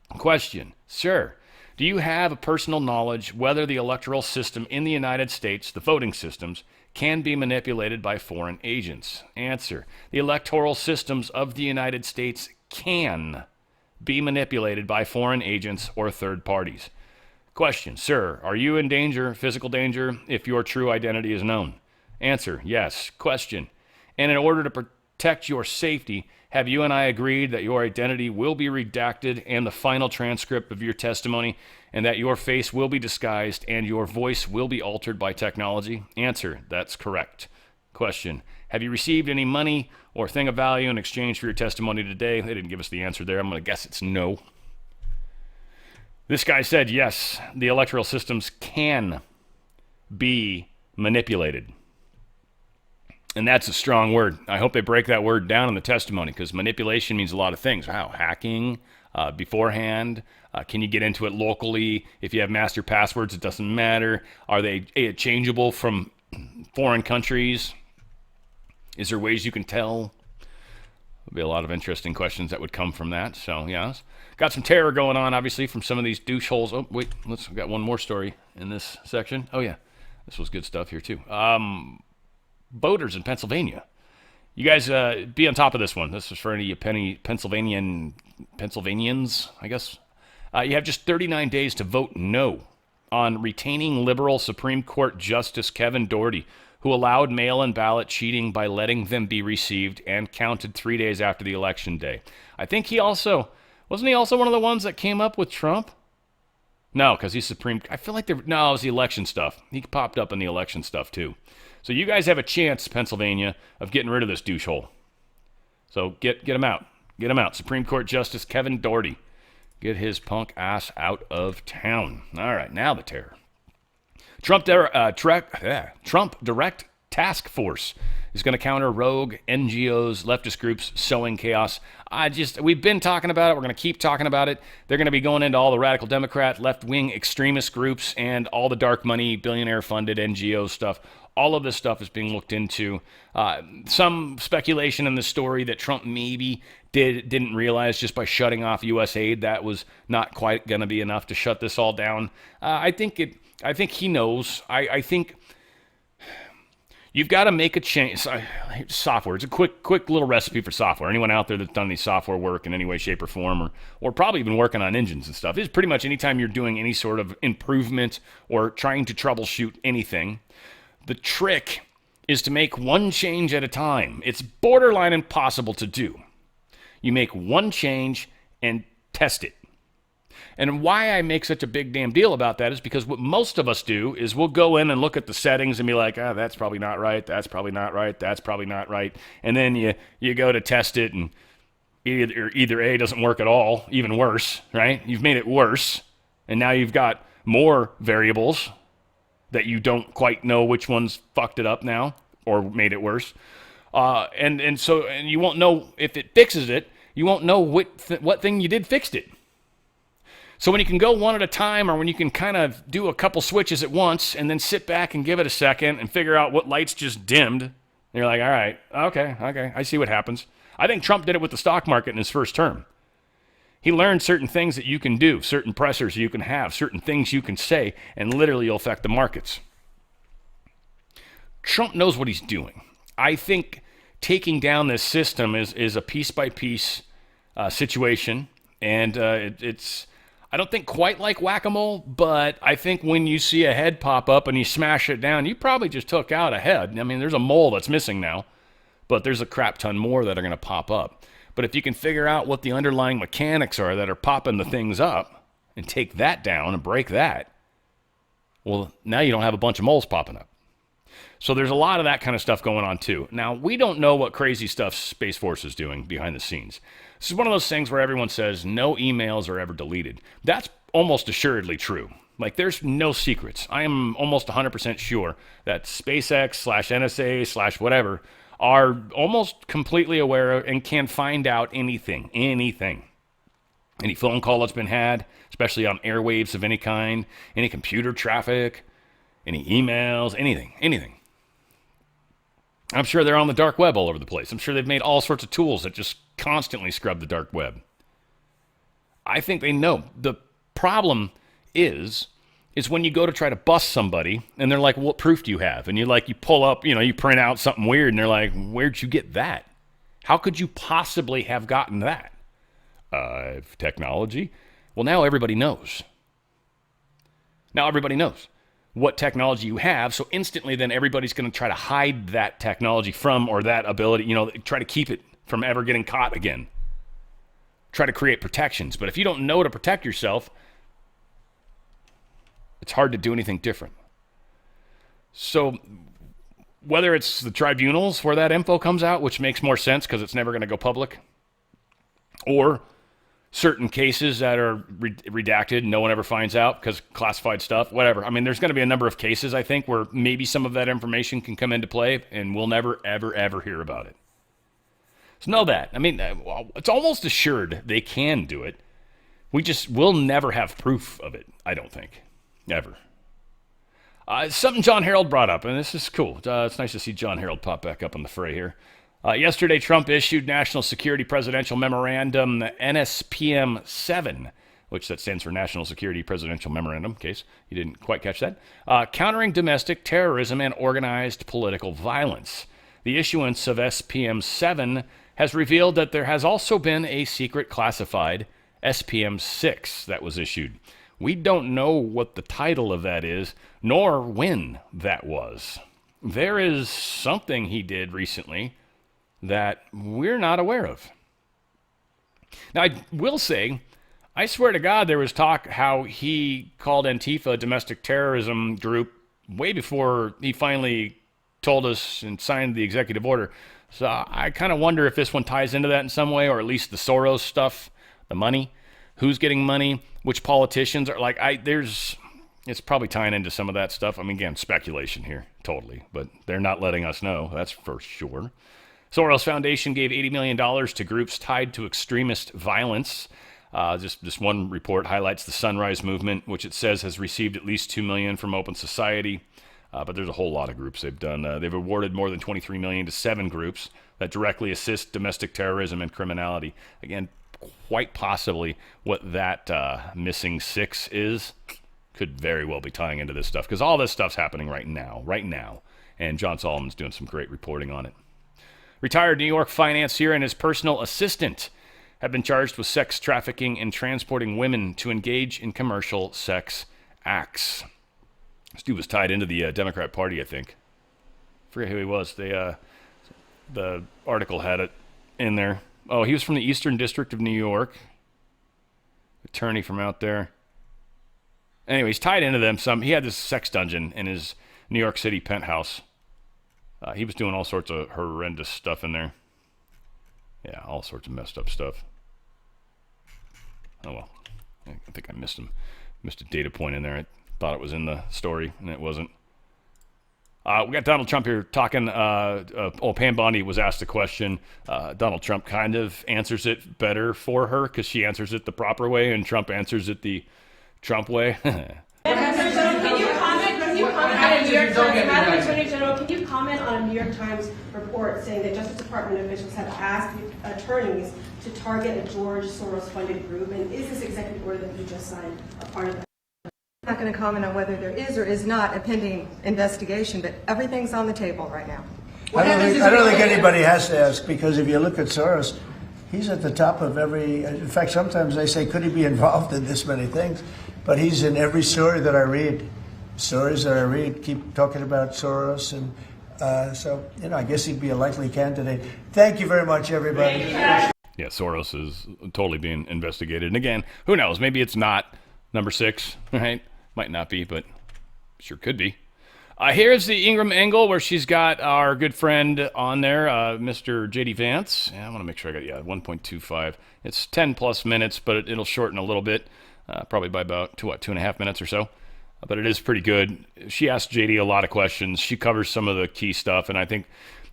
Question. Sir, do you have a personal knowledge whether the electoral system in the United States, the voting systems, can be manipulated by foreign agents? Answer. The electoral systems of the United States can be manipulated by foreign agents or third parties. Question. Sir, are you in danger, physical danger, if your true identity is known? Answer, yes. Question, and in order to protect your safety, have you and I agreed that your identity will be redacted and the final transcript of your testimony, and that your face will be disguised and your voice will be altered by technology? Answer, that's correct. Question, have you received any money or thing of value in exchange for your testimony today? They didn't give us the answer there. I'm going to guess it's no. This guy said, yes, the electoral systems can be manipulated. And that's a strong word. I hope they break that word down in the testimony, because manipulation means a lot of things. Wow, hacking beforehand. Can you get into it locally? If you have master passwords, it doesn't matter. Are they changeable from foreign countries? Is there ways you can tell? There'll be a lot of interesting questions that would come from that. So, yeah. Got some terror going on, obviously, from some of these douche holes. Oh, wait. We've got one more story in this section. Oh, yeah. This was good stuff here, too. Voters in Pennsylvania. You guys be on top of this one. This is for any Pennsylvanians, I guess. You have just 39 days to vote no on retaining liberal Supreme Court Justice Kevin Doherty, who allowed mail-in ballot cheating by letting them be received and counted 3 days after the election day. I think wasn't he also one of the ones that came up with Trump? No, because he's I feel like it was the election stuff. He popped up in the election stuff too. So you guys have a chance, Pennsylvania, of getting rid of this douche hole. So get him out. Get him out. Supreme Court Justice Kevin Doherty. Get his punk ass out of town. All right, now the terror. Trump Direct Task Force is going to counter rogue NGOs, leftist groups sowing chaos. We've been talking about it. We're going to keep talking about it. They're going to be going into all the radical Democrat, left-wing extremist groups and all the dark money, billionaire-funded NGO stuff. All of this stuff is being looked into. Some speculation in the story that Trump maybe didn't realize just by shutting off U.S. aid that was not quite going to be enough to shut this all down. I think he knows. I think you've got to make a change. Software. It's a quick little recipe for software. Anyone out there that's done these software work in any way, shape, or form, or probably even working on engines and stuff, is pretty much anytime you're doing any sort of improvement or trying to troubleshoot anything, the trick is to make one change at a time. It's borderline impossible to do. You make one change and test it. And why I make such a big damn deal about that is because what most of us do is we'll go in and look at the settings and be like, that's probably not right, that's probably not right, that's probably not right. And then you go to test it and either A, doesn't work at all, even worse, right? You've made it worse. And now you've got more variables that you don't quite know which ones fucked it up now or made it worse. And you won't know if it fixes it. You won't know what thing you did fixed it. So when you can go one at a time, or when you can kind of do a couple switches at once and then sit back and give it a second and figure out what lights just dimmed, and you're like, all right, okay, I see what happens. I think Trump did it with the stock market in his first term. He learned certain things that you can do, certain pressures you can have, certain things you can say, and literally you'll affect the markets. Trump knows what he's doing. I think taking down this system is a piece-by-piece situation, and it's, I don't think quite like whack-a-mole, but I think when you see a head pop up and you smash it down, you probably just took out a head. I mean, there's a mole that's missing now, but there's a crap ton more that are going to pop up. But if you can figure out what the underlying mechanics are that are popping the things up and take that down and break that, well, now you don't have a bunch of moles popping up. So there's a lot of that kind of stuff going on too. Now, we don't know what crazy stuff Space Force is doing behind the scenes. This is one of those things where everyone says no emails are ever deleted. That's almost assuredly true. Like, there's no secrets. I am almost 100% sure that SpaceX/NSA/ whatever are almost completely aware of and can find out anything. Any phone call that's been had, especially on airwaves of any kind, any computer traffic, any emails, anything. I'm sure they're on the dark web all over the place. I'm sure they've made all sorts of tools that just constantly scrub the dark web. I think they know. The problem is when you go to try to bust somebody and they're like, what proof do you have? And you pull up, you print out something weird and they're like, where'd you get that? How could you possibly have gotten that? Technology. Well, now everybody knows. what technology you have. So instantly then everybody's going to try to hide that technology from, or that ability, try to keep it from ever getting caught again. Try to create protections. But if you don't know to protect yourself, it's hard to do anything different. So whether it's the tribunals where that info comes out, which makes more sense because it's never going to go public, or certain cases that are redacted, no one ever finds out because classified stuff, whatever. I mean, there's going to be a number of cases, I think, where maybe some of that information can come into play and we'll never, ever, ever hear about it. So know that. I mean, it's almost assured they can do it. We'll never have proof of it, I don't think. Ever. Something John Harold brought up, and this is cool. It's nice to see John Harold pop back up in the fray here. Yesterday, Trump issued National Security Presidential Memorandum NSPM 7, which that stands for National Security Presidential Memorandum, in case you didn't quite catch that, countering domestic terrorism and organized political violence. The issuance of SPM 7 has revealed that there has also been a secret classified SPM 6 that was issued. We don't know what the title of that is, nor when that was. There is something he did recently that we're not aware of. Now, I will say, I swear to God, there was talk how he called Antifa a domestic terrorism group way before he finally told us and signed the executive order. So I kind of wonder if this one ties into that in some way, or at least the Soros stuff, the money, who's getting money, which politicians are like, it's probably tying into some of that stuff. I mean, again, speculation here, totally, but they're not letting us know, that's for sure. Soros Foundation gave $80 million to groups tied to extremist violence. Just one report highlights the Sunrise Movement, which it says has received at least $2 million from Open Society. But there's a whole lot of groups they've done. They've awarded more than $23 million to 7 groups that directly assist domestic terrorism and criminality. Again, quite possibly what that missing 6 is could very well be tying into this stuff, because all this stuff's happening right now. And John Solomon's doing some great reporting on it. Retired New York financier and his personal assistant have been charged with sex trafficking and transporting women to engage in commercial sex acts. This dude was tied into the Democrat Party, I think. I forget who he was. The article had it in there. Oh, he was from the Eastern District of New York. Attorney from out there. Anyway, he's tied into them some. He had this sex dungeon in his New York City penthouse. He was doing all sorts of horrendous stuff in there. Yeah, all sorts of messed up stuff. Oh, well. I think I missed a data point in there. I thought it was in the story, and it wasn't. We got Donald Trump here talking. Pam Bondi was asked a question. Donald Trump kind of answers it better for her because she answers it the proper way, and Trump answers it the Trump way. Can you comment on a New York Times report saying that Justice Department officials have asked attorneys to target a George Soros-funded group? And is this executive order that you just signed a part of that? I'm not going to comment on whether there is or is not a pending investigation, but everything's on the table right now. I don't think anybody has to ask, because if you look at Soros, he's at the top of every. In fact, sometimes they say, could he be involved in this many things? But he's in every story that I read. Stories that I read keep talking about Soros, and so I guess he'd be a likely candidate. Thank you very much, everybody. Yeah, Soros is totally being investigated, and again, who knows? Maybe it's not number 6, right? Might not be, but sure could be. Here's the Ingram angle where she's got our good friend on there, Mr. J.D. Vance. Yeah, I want to make sure I got 1.25. It's 10 plus minutes, but it'll shorten a little bit, probably by about 2.5 minutes or so. But it is pretty good. She asked JD a lot of questions. She covers some of the key stuff, and I think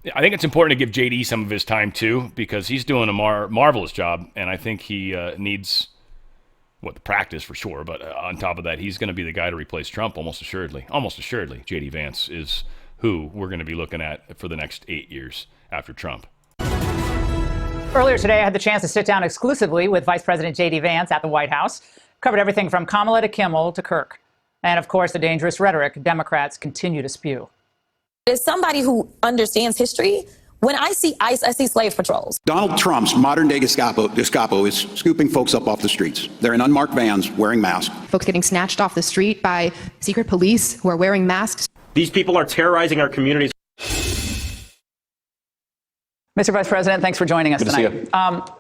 it's important to give JD some of his time too, because he's doing a marvelous job, and I think he needs the practice for sure. But on top of that, he's going to be the guy to replace Trump almost assuredly. Almost assuredly, JD Vance is who we're going to be looking at for the next 8 years after Trump. Earlier today, I had the chance to sit down exclusively with Vice President J.D. Vance at the White House. Covered everything from Kamala to Kimmel to Kirk. And, of course, the dangerous rhetoric Democrats continue to spew. As somebody who understands history, When I see ICE, I see slave patrols. Donald Trump's modern-day Gestapo is scooping folks up off the streets. They're in unmarked vans wearing masks. Folks getting snatched off the street by secret police who are wearing masks. These people are terrorizing our communities. Mr. Vice President, thanks for joining us tonight.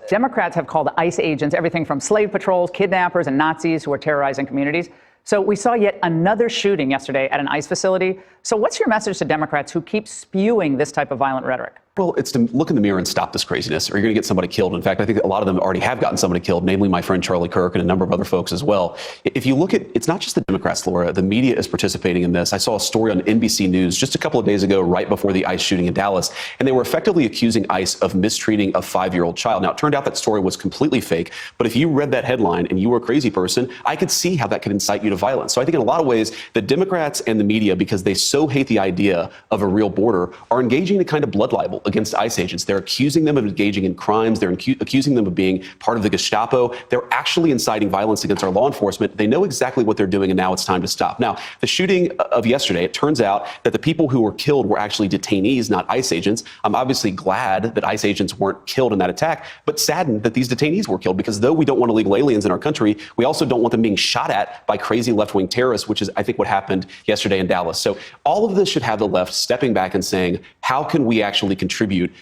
Democrats have called ICE agents everything from slave patrols, kidnappers, and Nazis who are terrorizing communities. So we saw yet another shooting yesterday at an ICE facility. So what's your message to Democrats who keep spewing this type of violent rhetoric? Well, it's to look in the mirror and stop this craziness, or you're going to get somebody killed. In fact, I think a lot of them already have gotten somebody killed, namely my friend Charlie Kirk and a number of other folks as well. If you look at, it's not just the Democrats, Laura, the media is participating in this. I saw a story on NBC News just a couple of days ago, right before the ICE shooting in Dallas, and they were effectively accusing ICE of mistreating a 5-year-old child. Now, it turned out that story was completely fake, but if you read that headline and you were a crazy person, I could see how that could incite you to violence. So I think in a lot of ways, the Democrats and the media, because they so hate the idea of a real border, are engaging in a kind of blood libel against ICE agents. They're accusing them of engaging in crimes. They're accusing them of being part of the Gestapo. They're actually inciting violence against our law enforcement. They know exactly what they're doing, and now it's time to stop. Now, the shooting of yesterday, it turns out that the people who were killed were actually detainees, not ICE agents. I'm obviously glad that ICE agents weren't killed in that attack, but saddened that these detainees were killed, because though we don't want illegal aliens in our country, we also don't want them being shot at by crazy left-wing terrorists, which is, I think, what happened yesterday in Dallas. So all of this should have the left stepping back and saying, how can we actually contribute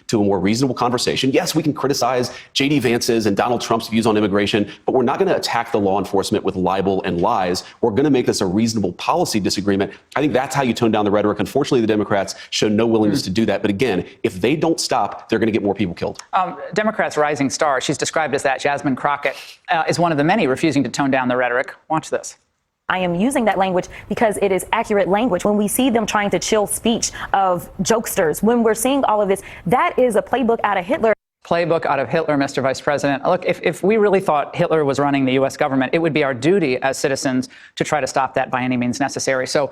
to a more reasonable conversation? Yes, we can criticize J.D. Vance's and Donald Trump's views on immigration, but we're not going to attack the law enforcement with libel and lies. We're going to make this a reasonable policy disagreement. I think that's how you tone down the rhetoric. Unfortunately, the Democrats show no willingness to do that. But again, if they don't stop, they're going to get more people killed. Democrats' rising star, she's described as that, Jasmine Crockett, is one of the many refusing to tone down the rhetoric. Watch this. I am using that language because it is accurate language. When we see them trying to chill speech of jokesters, when we're seeing all of this, that is a playbook out of Hitler. Playbook out of Hitler, Mr. Vice President. Look, if we really thought Hitler was running the U.S. government, it would be our duty as citizens to try to stop that by any means necessary. So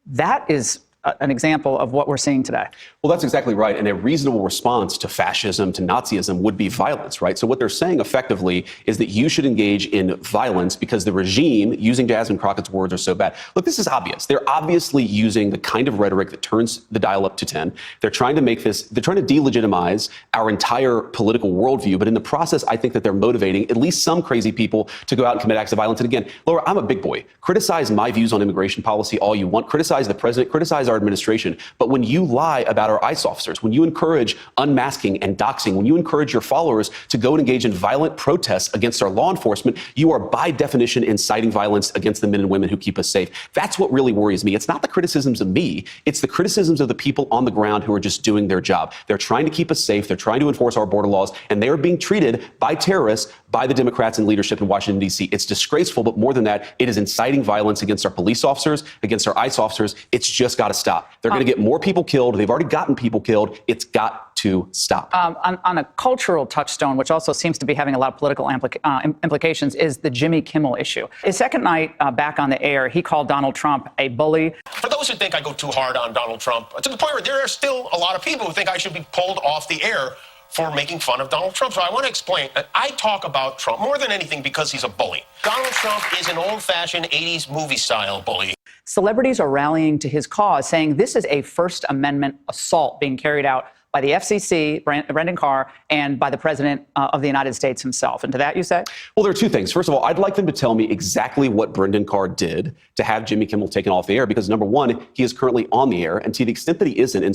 that is an example of what we're seeing today. Well, that's exactly right. And a reasonable response to fascism, to Nazism, would be violence, right? So what they're saying effectively is that you should engage in violence because the regime, using Jasmine Crockett's words, are so bad. Look, this is obvious. They're obviously using the kind of rhetoric that turns the dial up to 10. They're trying to make this, they're trying to delegitimize our entire political worldview. But in the process, I think that they're motivating at least some crazy people to go out and commit acts of violence. And again, Laura, I'm a big boy. Criticize my views on immigration policy all you want. Criticize the president, criticize our administration. But when you lie about our ICE officers, when you encourage unmasking and doxing, when you encourage your followers to go and engage in violent protests against our law enforcement, you are by definition inciting violence against the men and women who keep us safe. That's what really worries me. It's not the criticisms of me. It's the criticisms of the people on the ground who are just doing their job. They're trying to keep us safe. They're trying to enforce our border laws, and they are being treated by terrorists, by the Democrats and leadership in Washington, D.C. It's disgraceful, but more than that, it is inciting violence against our police officers, against our ICE officers. It's just got to stop. They're going to get more people killed. They've already gotten people killed. It's got to stop. On a cultural touchstone, which also seems to be having a lot of political implications, is the Jimmy Kimmel issue. His second night back on the air, he called Donald Trump a bully. For those who think I go too hard on Donald Trump, to the point where there are still a lot of people who think I should be pulled off the air for making fun of Donald Trump. So I want to explain that I talk about Trump more than anything because he's a bully. Donald Trump is an old-fashioned 80s movie-style bully. Celebrities are rallying to his cause, saying this is a First Amendment assault being carried out by the FCC, Brendan Carr, and by the President of the United States himself. And to that you say? Well, there are two things. First of all, I'd like them to tell me exactly what Brendan Carr did to have Jimmy Kimmel taken off the air, because number one, he is currently on the air, and to the extent that he isn't in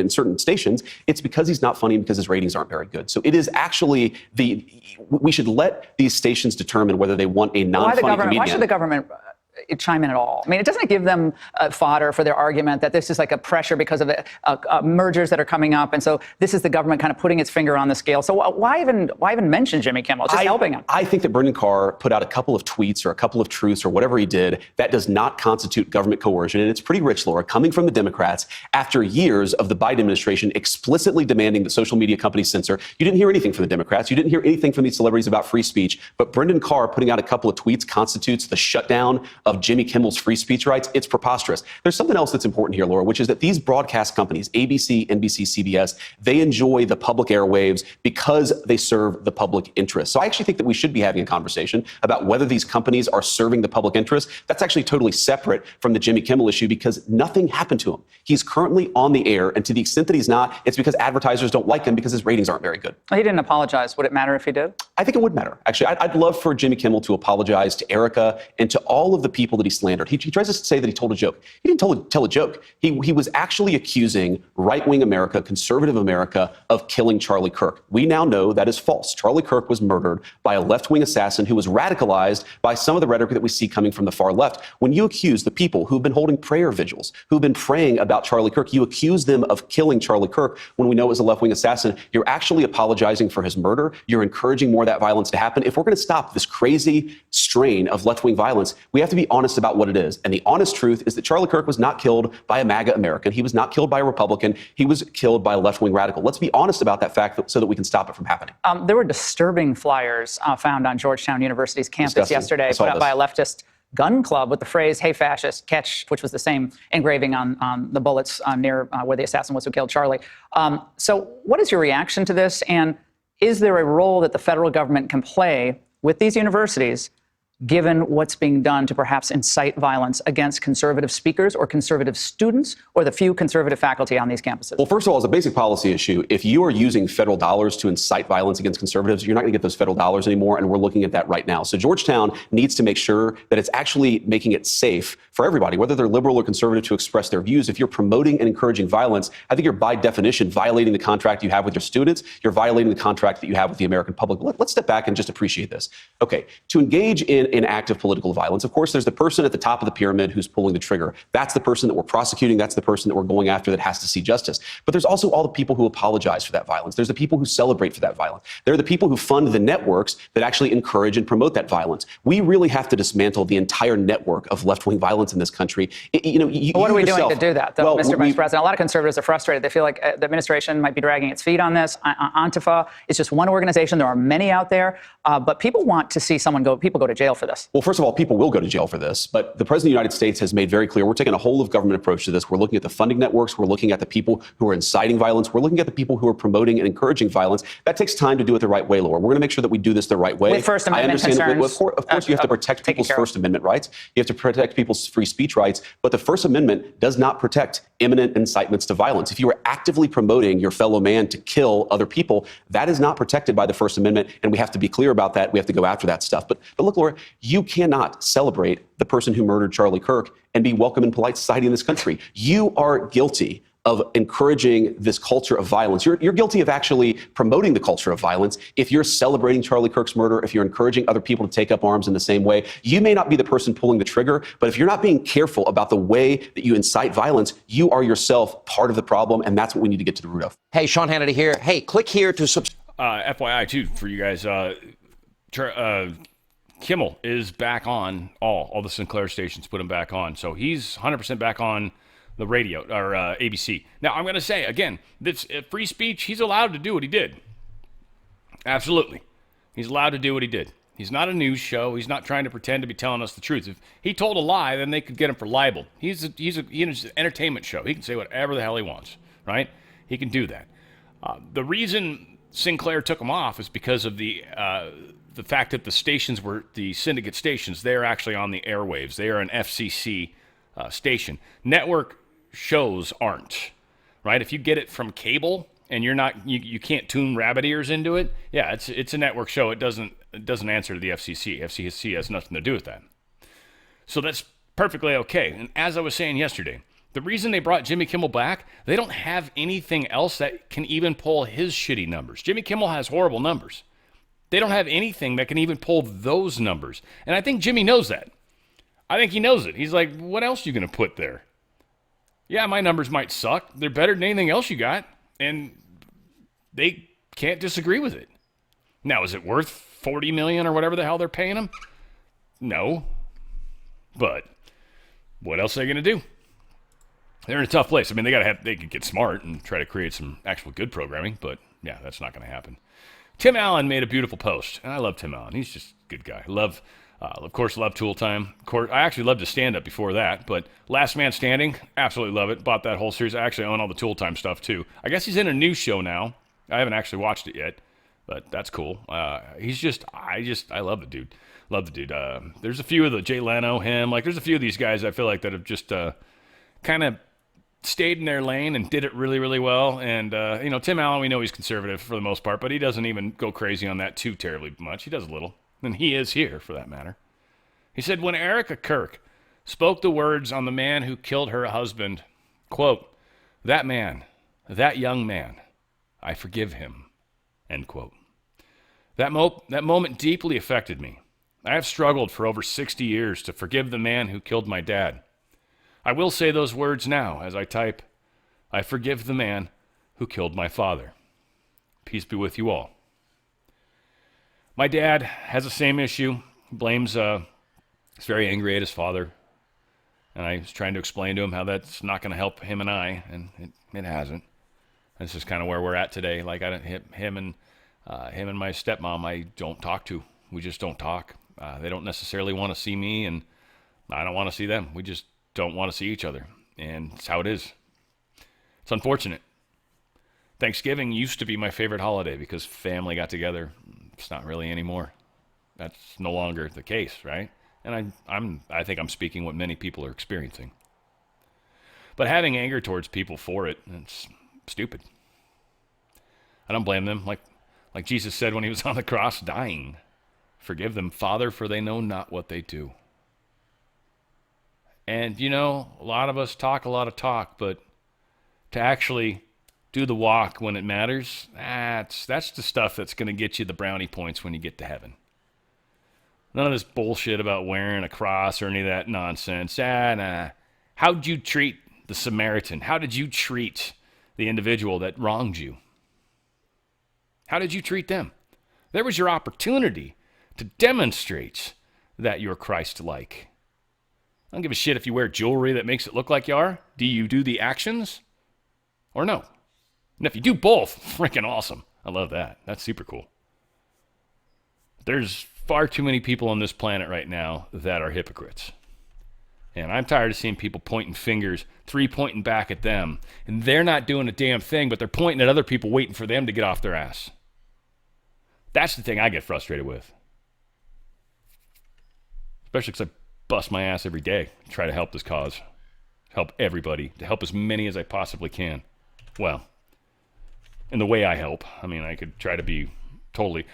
certain stations, it's because he's not funny and because his ratings aren't very good. So it is actually we should let these stations determine whether they want a non-funny comedian. Why should the government chime in at all? I mean, it doesn't give them fodder for their argument that this is like a pressure because of the mergers that are coming up, and so this is the government kind of putting its finger on the scale. So why even mention Jimmy Kimmel? It's just helping him. I think that Brendan Carr put out a couple of tweets or a couple of truths or whatever he did that does not constitute government coercion, and it's pretty rich, Laura, coming from the Democrats after years of the Biden administration explicitly demanding that social media companies censor. You didn't hear anything from the Democrats. You didn't hear anything from these celebrities about free speech, but Brendan Carr putting out a couple of tweets constitutes the shutdown of of Jimmy Kimmel's free speech rights, it's preposterous. There's something else that's important here, Laura, which is that these broadcast companies, ABC, NBC, CBS, they enjoy the public airwaves because they serve the public interest. So I actually think that we should be having a conversation about whether these companies are serving the public interest. That's actually totally separate from the Jimmy Kimmel issue because nothing happened to him. He's currently on the air, and to the extent that he's not, it's because advertisers don't like him because his ratings aren't very good. He didn't apologize. Would it matter if he did? I think it would matter. Actually, I'd love for Jimmy Kimmel to apologize to Erica and to all of the people that he slandered. He tries to say that he told a joke. He didn't tell a joke. He was actually accusing right-wing America, conservative America, of killing Charlie Kirk. We now know that is false. Charlie Kirk was murdered by a left-wing assassin who was radicalized by some of the rhetoric that we see coming from the far left. When you accuse the people who've been holding prayer vigils, who've been praying about Charlie Kirk, you accuse them of killing Charlie Kirk when we know it was a left-wing assassin. You're actually apologizing for his murder. You're encouraging more of that violence to happen. If we're going to stop this crazy strain of left-wing violence, we have to be honest about what it is. And the honest truth is that Charlie Kirk was not killed by a MAGA American. He was not killed by a Republican. He was killed by a left-wing radical. Let's be honest about that fact so that we can stop it from happening. There were disturbing flyers found on Georgetown University's campus yesterday, put up by a leftist gun club with the phrase, "Hey, fascist, catch," which was the same engraving on the bullets near where the assassin was who killed Charlie. So what is your reaction to this? And is there a role that the federal government can play with these universities, given what's being done to perhaps incite violence against conservative speakers or conservative students or the few conservative faculty on these campuses? Well, first of all, as a basic policy issue, if you are using federal dollars to incite violence against conservatives, you're not going to get those federal dollars anymore, and we're looking at that right now. So Georgetown needs to make sure that it's actually making it safe for everybody, whether they're liberal or conservative, to express their views. If you're promoting and encouraging violence, I think you're by definition violating the contract you have with your students. You're violating the contract that you have with the American public. Let's step back and just appreciate this. Okay, to engage in active political violence, of course, there's the person at the top of the pyramid who's pulling the trigger. That's the person that we're prosecuting. That's the person that we're going after that has to see justice. But there's also all the people who apologize for that violence. There's the people who celebrate for that violence. There are the people who fund the networks that actually encourage and promote that violence. We really have to dismantle the entire network of left-wing violence in this country. What are we doing to do that, though, Mr. Vice President? A lot of conservatives are frustrated. They feel like the administration might be dragging its feet on this. Antifa is just one organization. There are many out there. But people want to see people go to jail for this. Well, first of all, people will go to jail for this. But the President of the United States has made very clear we're taking a whole of government approach to this. We're looking at the funding networks. We're looking at the people who are inciting violence. We're looking at the people who are promoting and encouraging violence. That takes time to do it the right way, Laura. We're going to make sure that we do this the right way. With First Amendment concerns. Of course, you have to protect people's First Amendment rights. You have to protect people's free speech rights. But the First Amendment does not protect imminent incitements to violence. If you are actively promoting your fellow man to kill other people, that is not protected by the First Amendment, and we have to be clear about that. We have to go after that stuff. But look, Laura, you cannot celebrate the person who murdered Charlie Kirk and be welcome in polite society in this country. You are guilty of encouraging this culture of violence. You're guilty of actually promoting the culture of violence. If you're celebrating Charlie Kirk's murder, if you're encouraging other people to take up arms in the same way, you may not be the person pulling the trigger, but if you're not being careful about the way that you incite violence, you are yourself part of the problem, and that's what we need to get to the root of. Hey, Sean Hannity here. Hey, click here to subscribe. FYI, too, for you guys, Kimmel is back on all the Sinclair stations, put him back on. So he's 100% back on the radio, or ABC. Now, I'm going to say, again, this free speech, he's allowed to do what he did. Absolutely. He's allowed to do what he did. He's not a news show. He's not trying to pretend to be telling us the truth. If he told a lie, then they could get him for libel. He's an entertainment show. He can say whatever the hell he wants, right? He can do that. The reason Sinclair took him off is because of the fact that the stations were the syndicate stations. They're actually on the airwaves. They are an FCC station. Network shows aren't, right? If you get it from cable and you can't tune rabbit ears into it, yeah, it's a network show. It doesn't answer to the FCC. FCC has nothing to do with that. So that's perfectly okay. And as I was saying yesterday, the reason they brought Jimmy Kimmel back, they don't have anything else that can even pull his shitty numbers. Jimmy Kimmel has horrible numbers. They don't have anything that can even pull those numbers. And I think Jimmy knows that. I think he knows it. He's like, what else are you going to put there? Yeah, my numbers might suck. They're better than anything else you got. And they can't disagree with it. Now, is it worth $40 million or whatever the hell they're paying him? No. But what else are they going to do? They're in a tough place. I mean, they could get smart and try to create some actual good programming, but yeah, that's not going to happen. Tim Allen made a beautiful post, and I love Tim Allen. He's just a good guy. I Of course, love Tool Time. Of course, I actually loved his stand-up before that, but Last Man Standing, absolutely love it. Bought that whole series. I actually own all the Tool Time stuff, too. I guess he's in a new show now. I haven't actually watched it yet, but that's cool. I love the dude. Love the dude. There's a few of the Jay Leno, him. Like, there's a few of these guys I feel like that have just kind of stayed in their lane and did it really, really well. And, Tim Allen, we know he's conservative for the most part, but he doesn't even go crazy on that too terribly much. He does a little. And he is here, for that matter. He said, when Erica Kirk spoke the words on the man who killed her husband, quote, that man, that young man, I forgive him, end quote. That moment deeply affected me. I have struggled for over 60 years to forgive the man who killed my dad. I will say those words now as I type, I forgive the man who killed my father. Peace be with you all. My dad has the same issue. Blames, he's very angry at his father. And I was trying to explain to him how that's not going to help him and I, and it hasn't. This is kind of where we're at today. Like, him and my stepmom, I don't talk to. We just don't talk. They don't necessarily want to see me, and I don't want to see them. We just don't want to see each other, and it's how it is. It's unfortunate. Thanksgiving used to be my favorite holiday because family got together. It's not really anymore. That's no longer the case, right? And I think I'm speaking what many people are experiencing. But having anger towards people for it, it's stupid. I don't blame them. Like Jesus said when he was on the cross dying, forgive them, Father, for they know not what they do. And, a lot of us talk a lot of talk, but to actually do the walk when it matters, that's the stuff that's going to get you the brownie points when you get to heaven. None of this bullshit about wearing a cross or any of that nonsense. Nah. How'd you treat the Samaritan? How did you treat the individual that wronged you? How did you treat them? There was your opportunity to demonstrate that you're Christ-like. I don't give a shit if you wear jewelry that makes it look like you are. Do you do the actions or no? And if you do both, freaking awesome. I love that. That's super cool. There's far too many people on this planet right now that are hypocrites. And I'm tired of seeing people pointing fingers, pointing back at them. And they're not doing a damn thing, but they're pointing at other people waiting for them to get off their ass. That's the thing I get frustrated with. Especially because I bust my ass every day to try to help this cause. Help everybody. To help as many as I possibly can. Well, in the way I help. I mean, I could try to be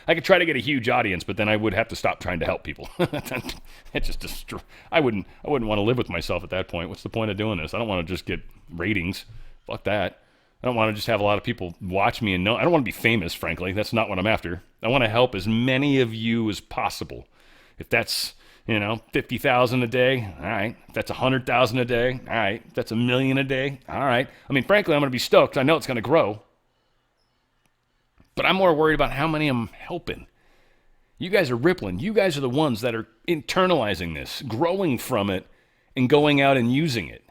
I could try to get a huge audience, but then I would have to stop trying to help people. It just I wouldn't want to live with myself at that point. What's the point of doing this? I don't want to just get ratings. Fuck that. I don't want to just have a lot of people watch me and know. I don't want to be famous, frankly. That's not what I'm after. I want to help as many of you as possible. If that's, 50,000 a day, all right. If that's 100,000 a day, all right. If that's 1 million a day, all right. I mean, frankly, I'm going to be stoked. I know it's going to grow. But I'm more worried about how many I'm helping. You guys are rippling. You guys are the ones that are internalizing this, growing from it, and going out and using it.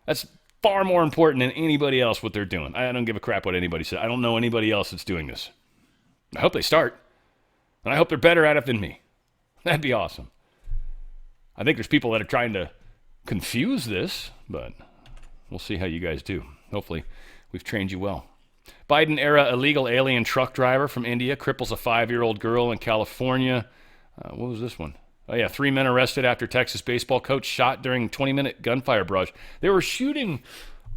That's far more important than anybody else what they're doing. I don't give a crap what anybody says. I don't know anybody else that's doing this. I hope they start. And I hope they're better at it than me. That'd be awesome. I think there's people that are trying to confuse this, but we'll see how you guys do. Hopefully, we've trained you well. Biden-era illegal alien truck driver from India cripples a 5-year-old girl in California. What was this one? Oh, yeah, 3 men arrested after Texas baseball coach shot during 20-minute gunfire barrage. They were shooting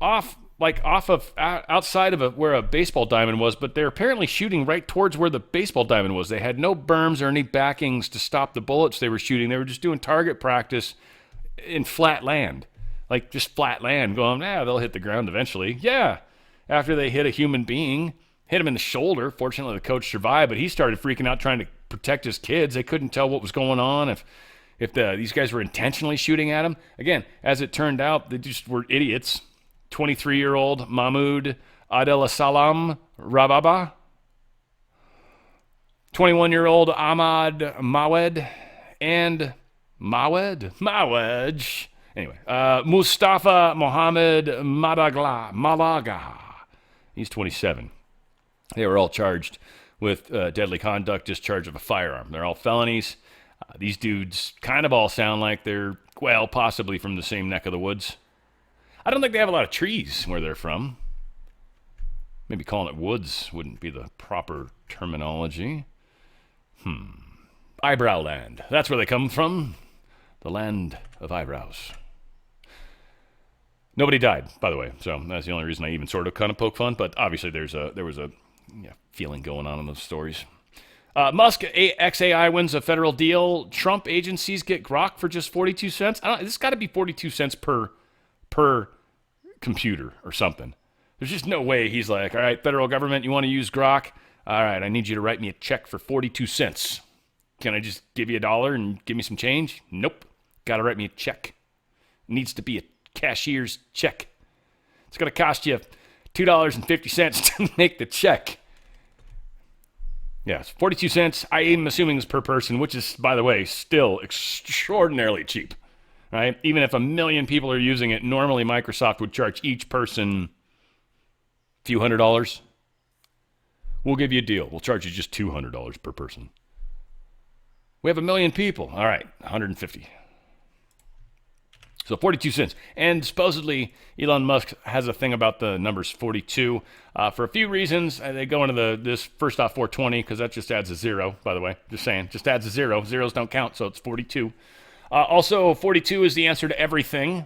outside of where a baseball diamond was, but they're apparently shooting right towards where the baseball diamond was. They had no berms or any backings to stop the bullets they were shooting. They were just doing target practice in flat land, like just flat land, going, they'll hit the ground eventually. Yeah. After they hit a human being, hit him in the shoulder. Fortunately, the coach survived, but he started freaking out trying to protect his kids. They couldn't tell what was going on, if these guys were intentionally shooting at him. Again, as it turned out, they just were idiots. 23-year-old Mahmoud Adelasalam Rababa, 21-year-old Ahmad Mawed, and Mawed. Anyway, Mustafa Mohammed Malaga. He's 27. They were all charged with deadly conduct, discharge of a firearm. They're all felonies. These dudes kind of all sound like they're, well, possibly from the same neck of the woods. I don't think they have a lot of trees where they're from. Maybe calling it woods wouldn't be the proper terminology. Eyebrow land. That's where they come from. The land of eyebrows. Nobody died, by the way, so that's the only reason I even sort of kind of poke fun, but obviously there was a feeling going on in those stories. Musk XAI wins a federal deal. Trump agencies get grok for just 42 cents. This got to be 42 cents per computer or something. There's just no way he's like, all right, federal government, you want to use grok? All right, I need you to write me a check for 42 cents. Can I just give you $1 and give me some change? Nope. Got to write me a check. Needs to be a cashier's check. It's going to cost you $2.50 to make the check. Yes, 42 cents. I am assuming is per person, which is, by the way, still extraordinarily cheap. Right? Even if 1 million people are using it, normally Microsoft would charge each person a few $100s. We'll give you a deal. We'll charge you just $200 per person. We have 1 million people. All right, 150. So 42 cents. And supposedly Elon Musk has a thing about the numbers 42 for a few reasons. They go into this first off 420 because that just adds a zero, by the way. Just saying. Just adds a zero. Zeros don't count, so it's 42. Also, 42 is the answer to everything.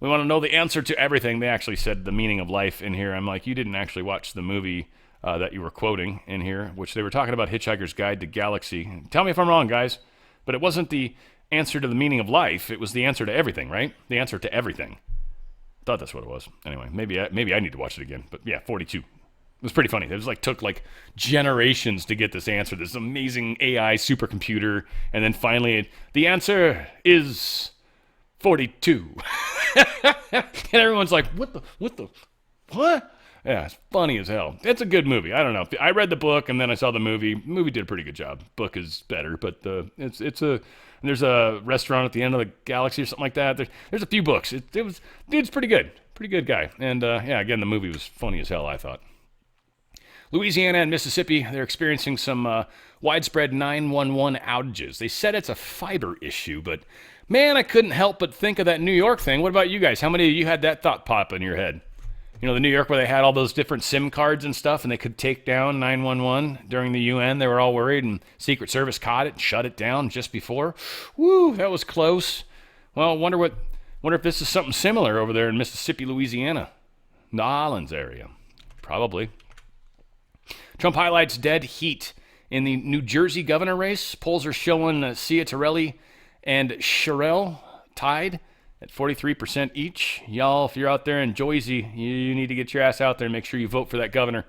We want to know the answer to everything. They actually said the meaning of life in here. I'm like, you didn't actually watch the movie that you were quoting in here, which they were talking about Hitchhiker's Guide to Galaxy. Tell me if I'm wrong, guys, but it wasn't the answer to the meaning of life. It was the answer to everything, right? The answer to everything. I thought that's what it was. Anyway, maybe I need to watch it again. But yeah, 42. It was pretty funny. It was took generations to get this answer. This amazing AI supercomputer, and then finally the answer is 42. And everyone's like, what? Yeah, it's funny as hell. It's a good movie. I don't know. I read the book and then I saw the movie. The movie did a pretty good job. Book is better, but there's a restaurant at the end of the galaxy or something like that. There's a few books. Dude's pretty good. Pretty good guy. And again, the movie was funny as hell, I thought. Louisiana and Mississippi, they're experiencing some widespread 911 outages. They said it's a fiber issue, but man, I couldn't help but think of that New York thing. What about you guys? How many of you had that thought pop in your head? You know, the New York where they had all those different SIM cards and stuff, and they could take down 911 during the UN. They were all worried, and Secret Service caught it and shut it down just before. Woo, that was close. Well, wonder if this is something similar over there in Mississippi, Louisiana, New Orleans area. Probably. Trump highlights dead heat in the New Jersey governor race. Polls are showing Ciattarelli and Sherrill tied at 43% each. Y'all, if you're out there in Jersey, you need to get your ass out there and make sure you vote for that governor.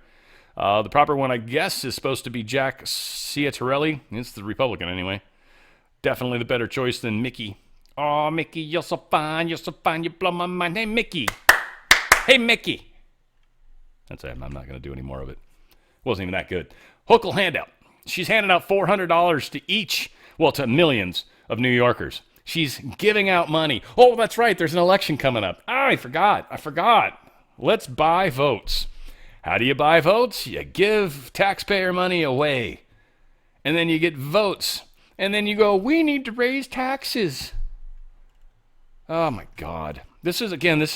The proper one, I guess, is supposed to be Jack Ciattarelli. It's the Republican anyway. Definitely the better choice than Mickey. Oh, Mickey, you're so fine, you blow my mind. Hey, Mickey. Hey, Mickey. That's it. I'm not going to do any more of it. Wasn't even that good. Hochul handout. She's handing out $400 to each, to millions of New Yorkers. She's giving out money. Oh, that's right. There's an election coming up. Oh, I forgot. Let's buy votes. How do you buy votes? You give taxpayer money away. And then you get votes. And then you go, we need to raise taxes. Oh, my God. This is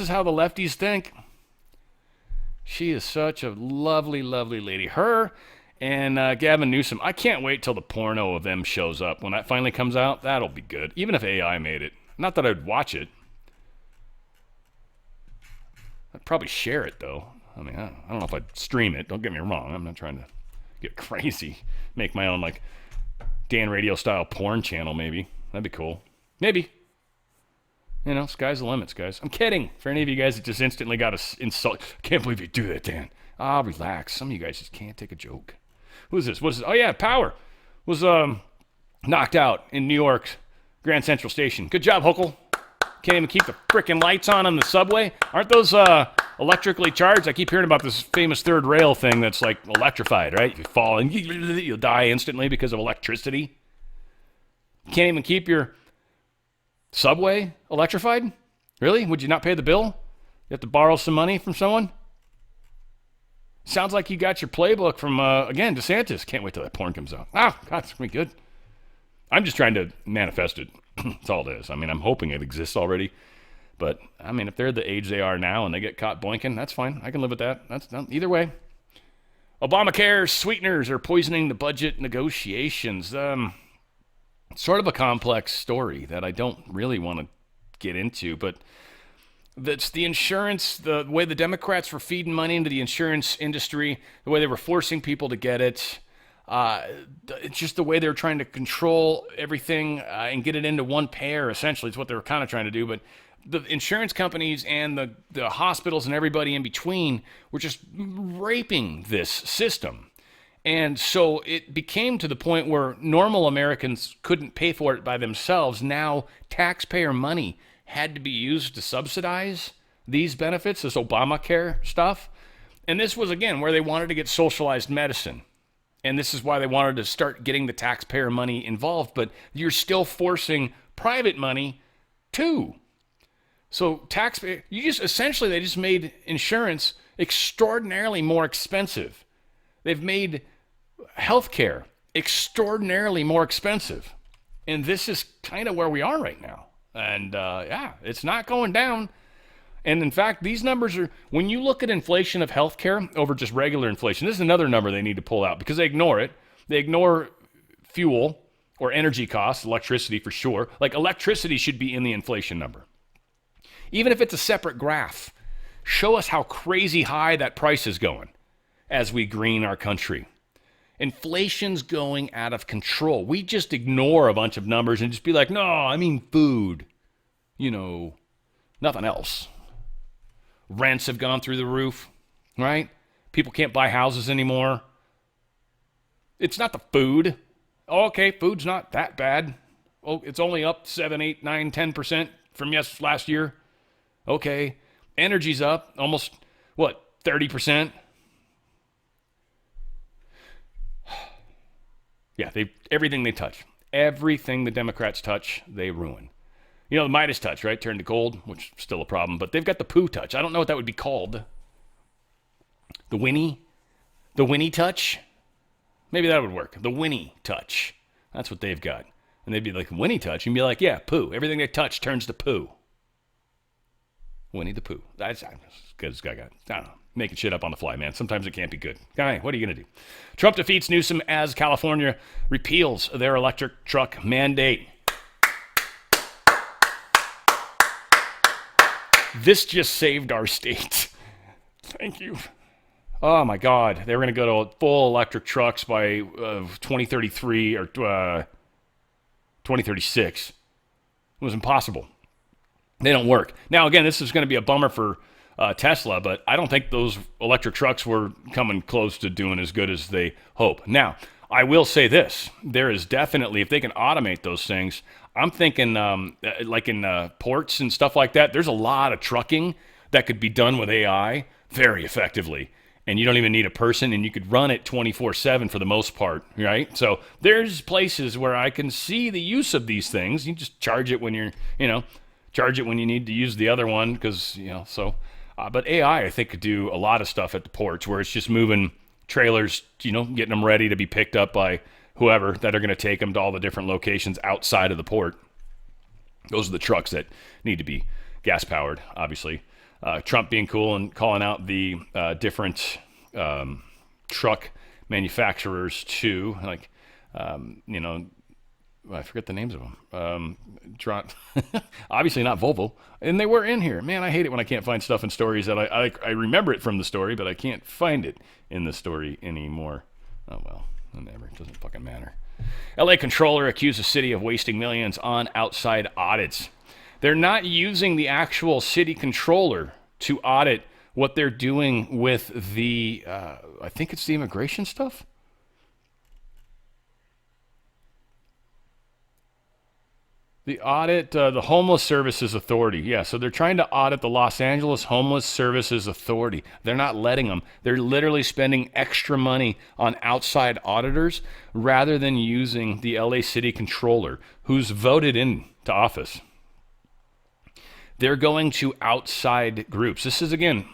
how the lefties think. She is such a lovely, lovely lady. Her and Gavin Newsom. I can't wait till the porno of them shows up. When that finally comes out, that'll be good. Even if AI made it. Not that I'd watch it. I'd probably share it, though. I mean, I don't know if I'd stream it. Don't get me wrong. I'm not trying to get crazy. Make my own, Dan RadioStyle porn channel, maybe. That'd be cool. Maybe. You know, sky's the limits, guys. I'm kidding. For any of you guys that just instantly got us insult. I can't believe you do that, Dan. Relax. Some of you guys just can't take a joke. Who is this? What is this? Oh, yeah, Power was knocked out in New York's Grand Central Station. Good job, Hochul. Can't even keep the frickin' lights on the subway. Aren't those electrically charged? I keep hearing about this famous third rail thing that's electrified, right? If you fall and you'll die instantly because of electricity. Can't even keep your subway electrified? Really? Would you not pay the bill? You have to borrow some money from someone? Sounds like you got your playbook from, again, DeSantis. Can't wait till that porn comes out. God, it's going to be good. I'm just trying to manifest it. That's all it is. I mean, I'm hoping it exists already. But, I mean, if they're the age they are now and they get caught boinking, that's fine. I can live with that. That's either way. Obamacare sweeteners are poisoning the budget negotiations. Sort of a complex story that I don't really want to get into, but that's the insurance, the way the Democrats were feeding money into the insurance industry, the way they were forcing people to get it, it's just the way they were trying to control everything and get it into one payer, essentially. It's what they were kind of trying to do, but the insurance companies and the hospitals and everybody in between were just raping this system. And so it became to the point where normal Americans couldn't pay for it by themselves. Now taxpayer money had to be used to subsidize these benefits, this Obamacare stuff. And this was, again, where they wanted to get socialized medicine. And this is why they wanted to start getting the taxpayer money involved. But you're still forcing private money too. So taxpayer, they just made insurance extraordinarily more expensive. They've made healthcare extraordinarily more expensive. And this is kind of where we are right now. And it's not going down. And in fact, these numbers are, when you look at inflation of healthcare over just regular inflation, this is another number they need to pull out because they ignore it. They ignore fuel or energy costs, electricity for sure. Like electricity should be in the inflation number. Even if it's a separate graph, show us how crazy high that price is going as we green our country. Inflation's going out of control. We just ignore a bunch of numbers and just be like, no, I mean food. Nothing else. Rents have gone through the roof, right? People can't buy houses anymore. It's not the food. Oh, okay, food's not that bad. Oh, it's only up 7, 8, 9, 10% from last year. Okay, energy's up almost, 30%? Yeah, everything they touch. Everything the Democrats touch, they ruin. The Midas touch, right? Turned to gold, which is still a problem. But they've got the poo touch. I don't know what that would be called. The Winnie touch? Maybe that would work. The Winnie touch. That's what they've got. And they'd be like, Winnie touch? And be like, yeah, poo. Everything they touch turns to poo. Winnie the Pooh. That's as good as I got. I don't know. Making shit up on the fly, man. Sometimes it can't be good. Guy, what are you going to do? Trump defeats Newsom as California repeals their electric truck mandate. This just saved our state. Thank you. Oh, my God. They were going to go to full electric trucks by 2033 or 2036. It was impossible. They don't work. Now, again, this is going to be a bummer for Tesla, but I don't think those electric trucks were coming close to doing as good as they hope. Now, I will say this. There is definitely, if they can automate those things, I'm thinking like in ports and stuff like that, there's a lot of trucking that could be done with AI very effectively. And you don't even need a person, and you could run it 24/7 for the most part, right? So there's places where I can see the use of these things. You just charge it when you're, charge it when you need to use the other one because, but AI, I think, could do a lot of stuff at the ports where it's just moving trailers, getting them ready to be picked up by whoever that are going to take them to all the different locations outside of the port. Those are the trucks that need to be gas powered, obviously. Trump being cool and calling out the different truck manufacturers too, like, I forget the names of them. Obviously not Volvo. And they were in here. Man, I hate it when I can't find stuff in stories that I remember it from the story, but I can't find it in the story anymore. Oh, well, whatever. It doesn't fucking matter. LA controller accuses city of wasting millions on outside audits. They're not using the actual city controller to audit what they're doing with the, I think it's the immigration stuff. The audit, the Homeless Services Authority. Yeah, so they're trying to audit the Los Angeles Homeless Services Authority. They're not letting them. They're literally spending extra money on outside auditors rather than using the LA City Controller, who's voted into office. They're going to outside groups. This is, again,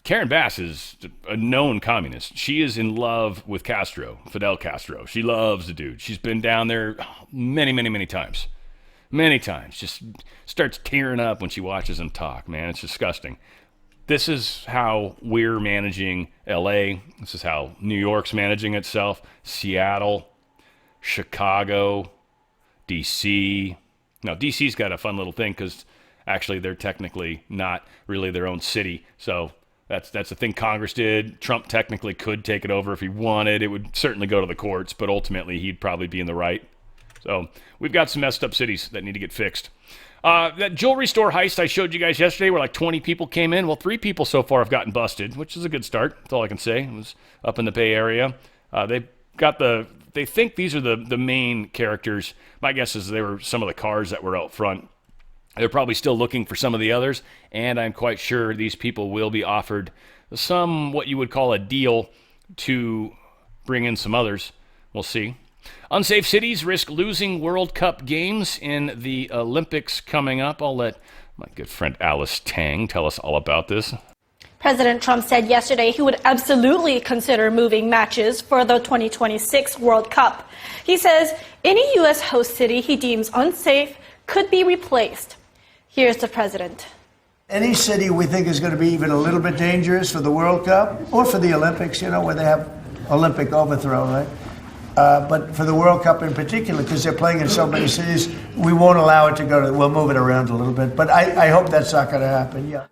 Karen Bass is a known communist. She is in love with Castro, Fidel Castro. She loves the dude. She's been down there many, many, many times. Many times. Just starts tearing up when she watches him talk, man. It's disgusting. This is how we're managing LA. This is how New York's managing itself. Seattle, Chicago, DC. Now, DC's got a fun little thing because actually they're technically not really their own city. So that's the thing Congress did. Trump technically could take it over if he wanted. It would certainly go to the courts, but ultimately he'd probably be in the right. So we've got some messed up cities that need to get fixed. That jewelry store heist I showed you guys yesterday where like 20 people came in. Well, 3 people so far have gotten busted, which is a good start. That's all I can say. It was up in the Bay Area. They think these are the main characters. My guess is they were some of the cars that were out front. They're probably still looking for some of the others, and I'm quite sure these people will be offered some what you would call a deal to bring in some others. We'll see. Unsafe cities risk losing World Cup games in the Olympics coming up. I'll let my good friend Alice Tang tell us all about this. President Trump said yesterday he would absolutely consider moving matches for the 2026 World Cup. He says any U.S. host city he deems unsafe could be replaced. Here's the president. Any city we think is going to be even a little bit dangerous for the World Cup or for the Olympics, where they have Olympic overthrow, right? But for the World Cup in particular, because they're playing in so many cities, we won't allow it to we'll move it around a little bit. But I hope that's not going to happen, yeah.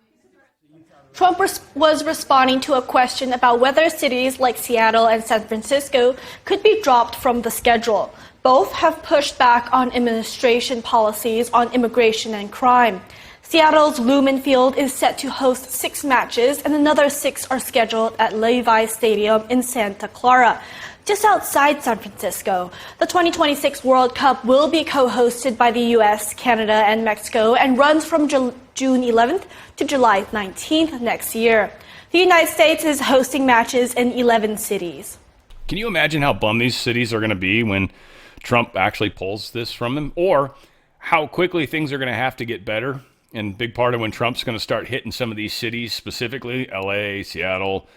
Trump was responding to a question about whether cities like Seattle and San Francisco could be dropped from the schedule. Both have pushed back on administration policies on immigration and crime. Seattle's Lumen Field is set to host 6 matches, and another 6 are scheduled at Levi Stadium in Santa Clara, just outside San Francisco. The 2026 World Cup will be co-hosted by the U.S., Canada, and Mexico and runs from June 11th to July 19th next year. The United States is hosting matches in 11 cities. Can you imagine how bummed these cities are going to be when Trump actually pulls this from them? Or how quickly things are going to have to get better? And big part of when Trump's going to start hitting some of these cities, specifically LA, Seattle,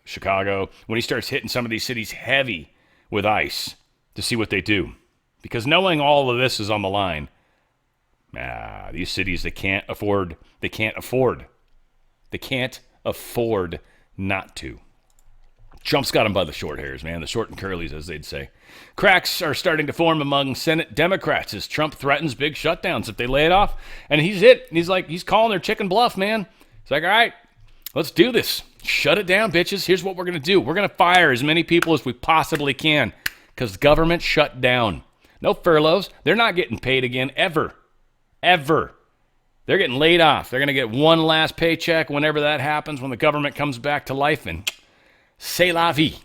Chicago, when he starts hitting some of these cities heavy with ICE to see what they do. Because knowing all of this is on the line, these cities, they can't afford not to. Trump's got them by the short hairs, man, the short and curlies, as they'd say. Cracks are starting to form among Senate Democrats as Trump threatens big shutdowns if they lay it off. And he's calling their chicken bluff, man. It's like, all right, let's do this. Shut it down, bitches. Here's what we're going to do. We're going to fire as many people as we possibly can because government shut down. No furloughs. They're not getting paid again, ever. Ever. They're getting laid off. They're going to get one last paycheck whenever that happens, when the government comes back to life, and c'est la vie.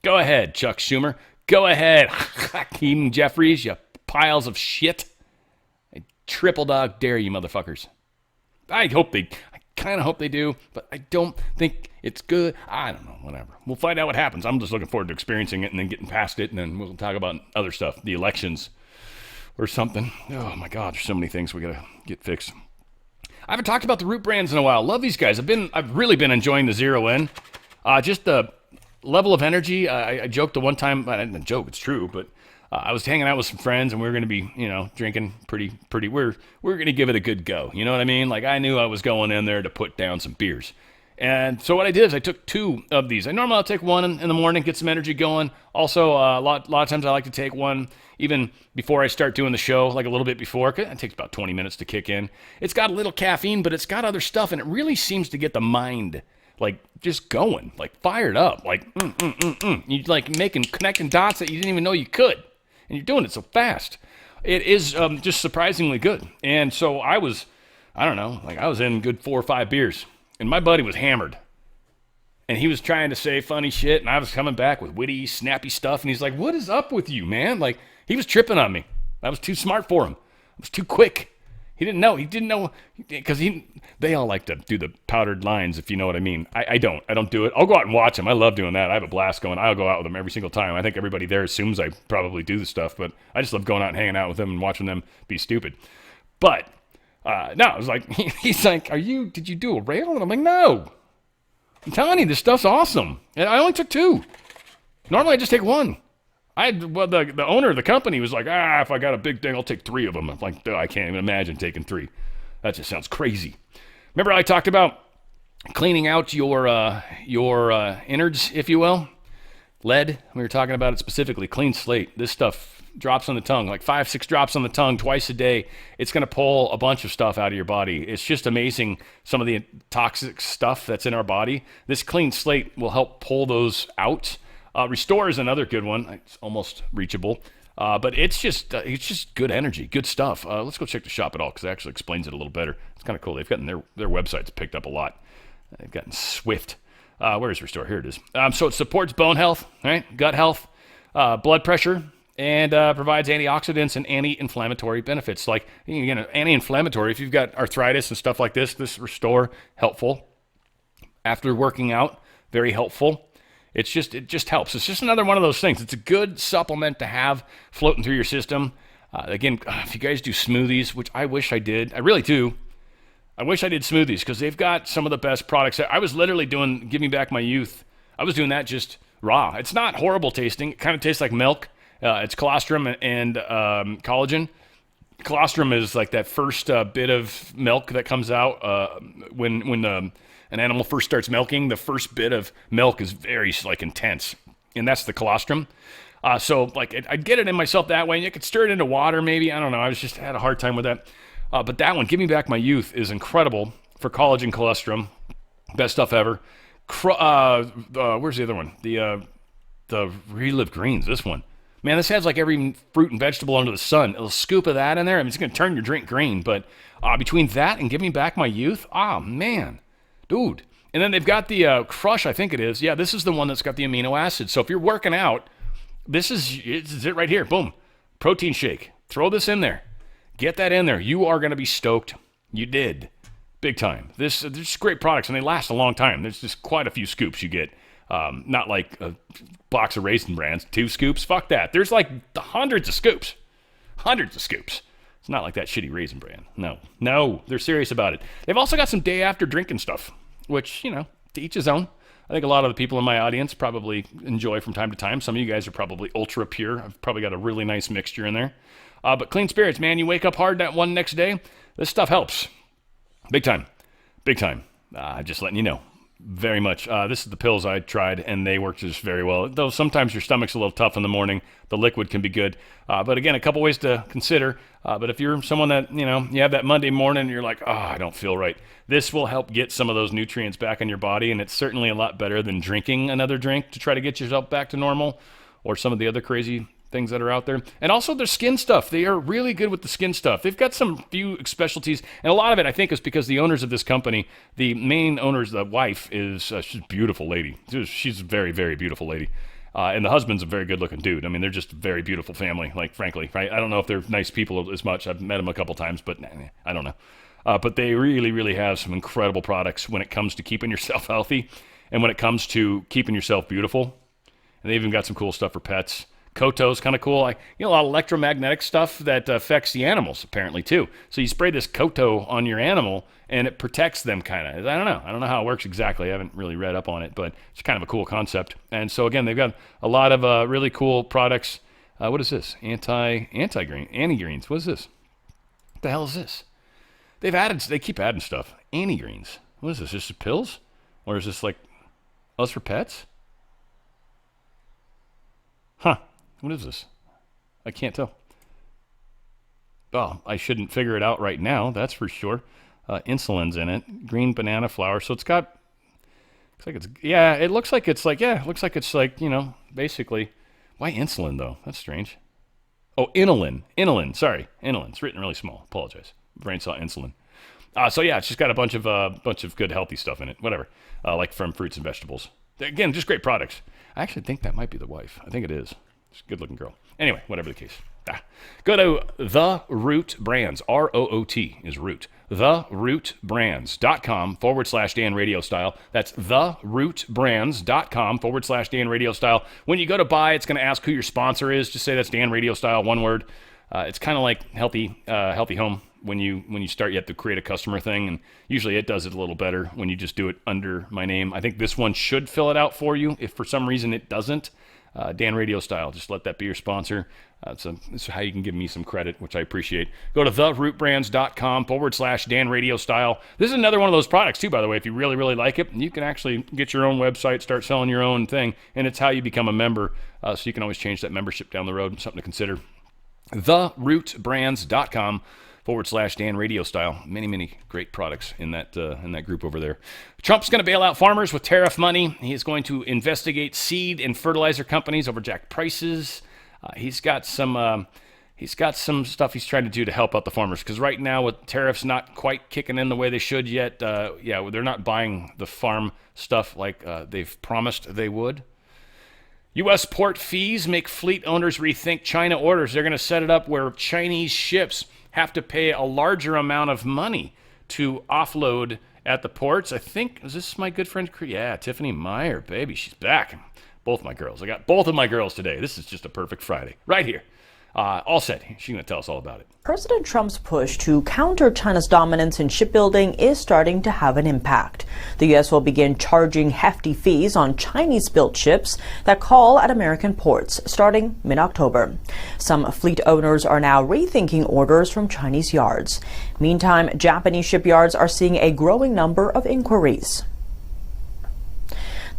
Go ahead, Chuck Schumer. Go ahead, Hakeem Jeffries, you piles of shit. I triple dog dare you, motherfuckers. I kind of hope they do, but I don't think it's good. I don't know, whatever. We'll find out what happens. I'm just looking forward to experiencing it and then getting past it, and then we'll talk about other stuff, the elections or something. Oh my God, there's so many things we gotta get fixed. I haven't talked about the Root brands in a while. Love these guys. I've really been enjoying the Zero In. Just the level of energy. I joked the one time, I didn't joke, it's true, but I was hanging out with some friends and we were going to be, drinking pretty, we're going to give it a good go. You know what I mean? Like, I knew I was going in there to put down some beers. And so what I did is I took 2 of these. Normally I'll take one in the morning, get some energy going. Also, a lot of times I like to take one even before I start doing the show, like a little bit before. It takes about 20 minutes to kick in. It's got a little caffeine, but it's got other stuff, and it really seems to get the mind just going, fired up, You connecting dots that you didn't even know you could, and you're doing it so fast. It is just surprisingly good. And so I was in good 4 or 5 beers, and my buddy was hammered, and he was trying to say funny shit, and I was coming back with witty, snappy stuff, and he's like, "What is up with you, man?" He was tripping on me. I was too smart for him. I was too quick. He didn't know because they all like to do the powdered lines, if you know what I mean. I don't do it. I'll go out and watch them. I love doing that. I have a blast going. I'll go out with them every single time. I think everybody there assumes I probably do the stuff, but I just love going out and hanging out with them and watching them be stupid. But no, it was like, he's like, did you do a rail? And I'm like, no. I'm telling you, this stuff's awesome. And I only took 2. Normally I just take 1. The owner of the company was like, if I got a big thing, I'll take 3 of them. I'm like, I can't even imagine taking 3. That just sounds crazy. Remember I talked about cleaning out your innards, if you will? Lead, we were talking about it specifically. Clean slate. This stuff drops on the tongue, like 5-6 drops on the tongue twice a day. It's going to pull a bunch of stuff out of your body. It's just amazing, some of the toxic stuff that's in our body. This clean slate will help pull those out. Restore is another good one. It's almost reachable. But it's just good energy, good stuff. Let's go check the shop at all because it actually explains it a little better. It's kind of cool. They've gotten their website's picked up a lot. They've gotten swift. Where is Restore? Here it is. So it supports bone health, right? Gut health, blood pressure, and provides antioxidants and anti-inflammatory benefits. Like, anti-inflammatory, if you've got arthritis and stuff like this Restore, helpful. After working out, very helpful. It just helps. It's just another one of those things. It's a good supplement to have floating through your system. Again, if you guys do smoothies, which I wish I did, I really do. I wish I did smoothies because they've got some of the best products. I was literally doing Giving Back My Youth. I was doing that just raw. It's not horrible tasting. It kind of tastes like milk. It's colostrum and collagen. Colostrum is like that first bit of milk that comes out when an animal first starts milking. The first bit of milk is very intense, and that's the colostrum. So I'd get it in myself that way, and you could stir it into water maybe. I don't know. I had a hard time with that. But that one, Giving Back My Youth, is incredible for collagen, colostrum. Best stuff ever. Where's the other one? The Relive Greens, this one. Man, this has every fruit and vegetable under the sun. A scoop of that in there. I mean, it's going to turn your drink green. But between that and Giving Back My Youth, man, dude. And then they've got the Crush, I think it is. Yeah, this is the one that's got the amino acids. So if you're working out, this is it right here. Boom. Protein shake. Throw this in there. Get that in there. You are going to be stoked. You did. Big time. They're just great products, and they last a long time. There's just quite a few scoops you get. Not like a box of Raisin Brands, 2 scoops. Fuck that. There's hundreds of scoops. Hundreds of scoops. It's not like that shitty Raisin Bran. No, they're serious about it. They've also got some day after drinking stuff, which, to each his own. I think a lot of the people in my audience probably enjoy from time to time. Some of you guys are probably ultra pure. I've probably got a really nice mixture in there. But clean spirits, man, you wake up hard that one next day. This stuff helps. Big time. Big time. Just letting you know. Very much. This is the pills I tried, and they work just very well. Though sometimes your stomach's a little tough in the morning, the liquid can be good. But again, a couple ways to consider. But if you're someone that, you have that Monday morning and you're like, I don't feel right, this will help get some of those nutrients back in your body, and it's certainly a lot better than drinking another drink to try to get yourself back to normal or some of the other crazy things that are out there. And also their skin stuff. They are really good with the skin stuff. They've got some few specialties, and a lot of it I think is because the owners of this company, the main owners, the wife is she's a beautiful lady. She's a very, very beautiful lady. And the husband's a very good looking dude. I mean, they're just a very beautiful family, frankly, right? I don't know if they're nice people as much. I've met them a couple times, but I don't know. But they really, really have some incredible products when it comes to keeping yourself healthy and when it comes to keeping yourself beautiful. And they even got some cool stuff for pets. Koto's kind of cool. A lot of electromagnetic stuff that affects the animals apparently too. So you spray this Koto on your animal and it protects them kind of. I don't know how it works exactly. I haven't really read up on it, but it's kind of a cool concept. And so again, they've got a lot of really cool products. What is this? Anti-greens. What is this? What the hell is this? They keep adding stuff. Anti-greens. What is this? Just pills? Or is this us for pets? Huh. What is this? I can't tell. Well, I shouldn't figure it out right now, that's for sure. Insulin's in it. Green banana flower. So it's got, it looks like it's basically, why insulin though? That's strange. Oh, inulin. Sorry. Inulin. It's written really small. Apologize. Brain saw insulin. It's just got a bunch of good healthy stuff in it. Whatever. Like from fruits and vegetables. Again, just great products. I actually think that might be the wife. I think it is. She's a good-looking girl. Anyway, whatever the case. Go to The Root Brands. ROOT is root. TheRootBrands.com/Dan Radio Style. That's TheRootBrands.com/Dan Radio Style. When you go to buy, it's going to ask who your sponsor is. Just say that's Dan Radio Style, one word. It's kind of like healthy home. When you start, you have to create a customer thing, and usually it does it a little better when you just do it under my name. I think this one should fill it out for you. If for some reason it doesn't, Dan RadioStyle, just let that be your sponsor. So this is how you can give me some credit, which I appreciate. Go to therootbrands.com/Dan RadioStyle. This is another one of those products, too, by the way. If you really, really like it, you can actually get your own website, start selling your own thing, and it's how you become a member. So you can always change that membership down the road. Something to consider. therootbrands.com/Dan RadioStyle. Many, many great products in that group over there. Trump's going to bail out farmers with tariff money. He is going to investigate seed and fertilizer companies over jacked prices. He's got some stuff he's trying to do to help out the farmers, because right now with tariffs not quite kicking in the way they should yet, they're not buying the farm stuff like they've promised they would. U.S. port fees make fleet owners rethink China orders. They're going to set it up where Chinese ships have to pay a larger amount of money to offload at the ports. I think, is this my good friend? Yeah, Tiffany Meyer, baby, she's back. Both my girls. I got both of my girls today. This is just a perfect Friday. Right here. All set. She's going to tell us all about it. President Trump's push to counter China's dominance in shipbuilding is starting to have an impact. The U.S. will begin charging hefty fees on Chinese-built ships that call at American ports starting mid-October. Some fleet owners are now rethinking orders from Chinese yards. Meantime, Japanese shipyards are seeing a growing number of inquiries.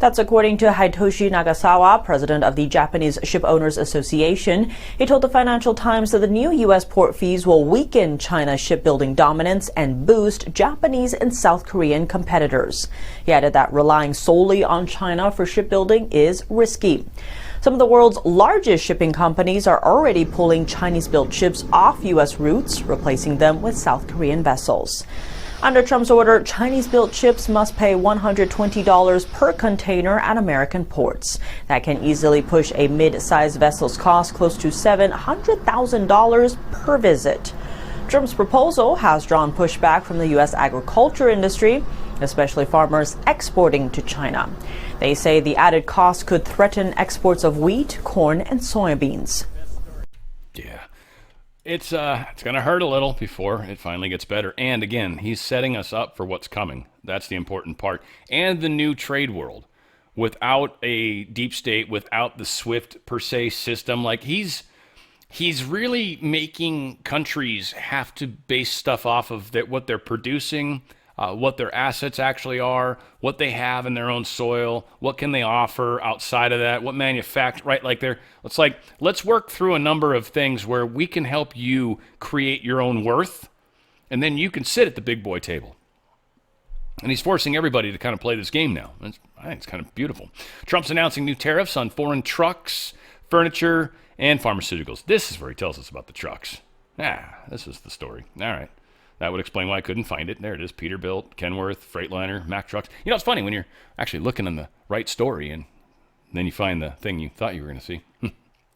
That's according to Hitoshi Nagasawa, president of the Japanese Ship Owners Association. He told the Financial Times that the new U.S. port fees will weaken China's shipbuilding dominance and boost Japanese and South Korean competitors. He added that relying solely on China for shipbuilding is risky. Some of the world's largest shipping companies are already pulling Chinese-built ships off U.S. routes, replacing them with South Korean vessels. Under Trump's order, Chinese-built ships must pay $120 per container at American ports. That can easily push a mid-sized vessel's cost close to $700,000 per visit. Trump's proposal has drawn pushback from the U.S. agriculture industry, especially farmers exporting to China. They say the added cost could threaten exports of wheat, corn, and soybeans. Yeah. It's going to hurt a little before it finally gets better. And again, he's setting us up for what's coming. That's the important part. And the new trade world. Without a deep state, without the SWIFT per se system, like he's really making countries have to base stuff off of what they're producing, what their assets actually are, what they have in their own soil, what can they offer outside of that, what manufacture, right? Like let's work through a number of things where we can help you create your own worth, and then you can sit at the big boy table. And he's forcing everybody to kind of play this game now. I think it's kind of beautiful. Trump's announcing new tariffs on foreign trucks, furniture, and pharmaceuticals. This is where he tells us about the trucks. This is the story. All right. That would explain why I couldn't find it. There it is. Peterbilt, Kenworth, Freightliner, Mack trucks. You know, it's funny when you're actually looking in the right story and then you find the thing you thought you were going to see.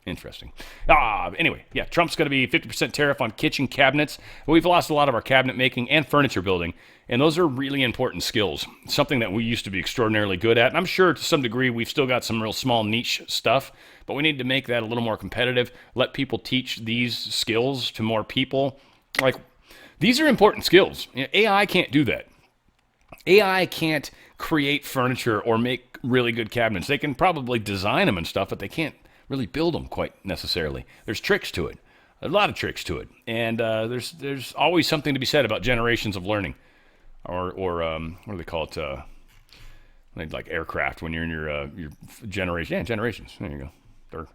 Interesting. Anyway, yeah, Trump's going to be 50% tariff on kitchen cabinets. We've lost a lot of our cabinet making and furniture building, and those are really important skills, something that we used to be extraordinarily good at. And I'm sure to some degree we've still got some real small niche stuff, but we need to make that a little more competitive, let people teach these skills to more people. Like, these are important skills. AI can't do that. AI can't create furniture or make really good cabinets. They can probably design them and stuff, but they can't really build them quite necessarily. There's tricks to it, a lot of tricks to it, and there's always something to be said about generations of learning, or what do they call it? Like aircraft when you're in your generation. Yeah, generations. There you go.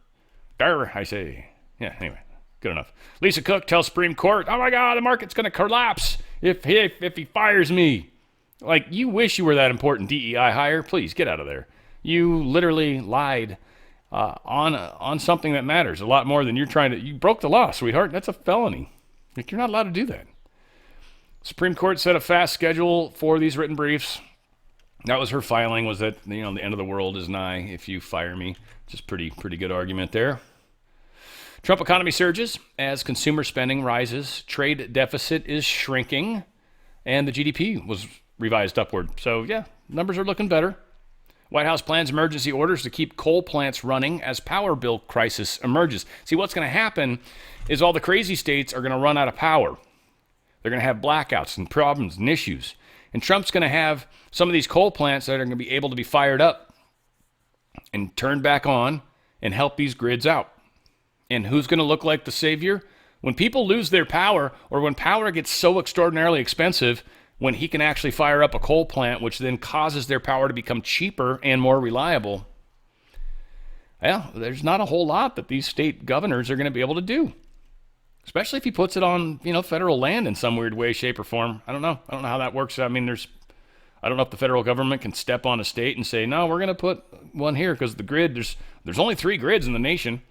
Dar, I say. Yeah. Anyway. Good enough. Lisa Cook tells Supreme Court, "Oh my God, the market's going to collapse if he fires me." Like, you wish you were that important DEI hire. Please get out of there. You literally lied on something that matters a lot more than you're trying to. You broke the law, sweetheart. That's a felony. Like, you're not allowed to do that. Supreme Court set a fast schedule for these written briefs. That was her filing. Was that the end of the world is nigh if you fire me? Just pretty good argument there. Trump economy surges as consumer spending rises, trade deficit is shrinking, and the GDP was revised upward. So, yeah, numbers are looking better. White House plans emergency orders to keep coal plants running as power bill crisis emerges. See, what's going to happen is all the crazy states are going to run out of power. They're going to have blackouts and problems and issues. And Trump's going to have some of these coal plants that are going to be able to be fired up and turned back on and help these grids out. And who's going to look like the savior? When people lose their power, or when power gets so extraordinarily expensive, when he can actually fire up a coal plant, which then causes their power to become cheaper and more reliable, well, there's not a whole lot that these state governors are going to be able to do. Especially if he puts it on, federal land in some weird way, shape, or form. I don't know how that works. I mean, I don't know if the federal government can step on a state and say, no, we're going to put one here because the grid, there's only 3 grids in the nation.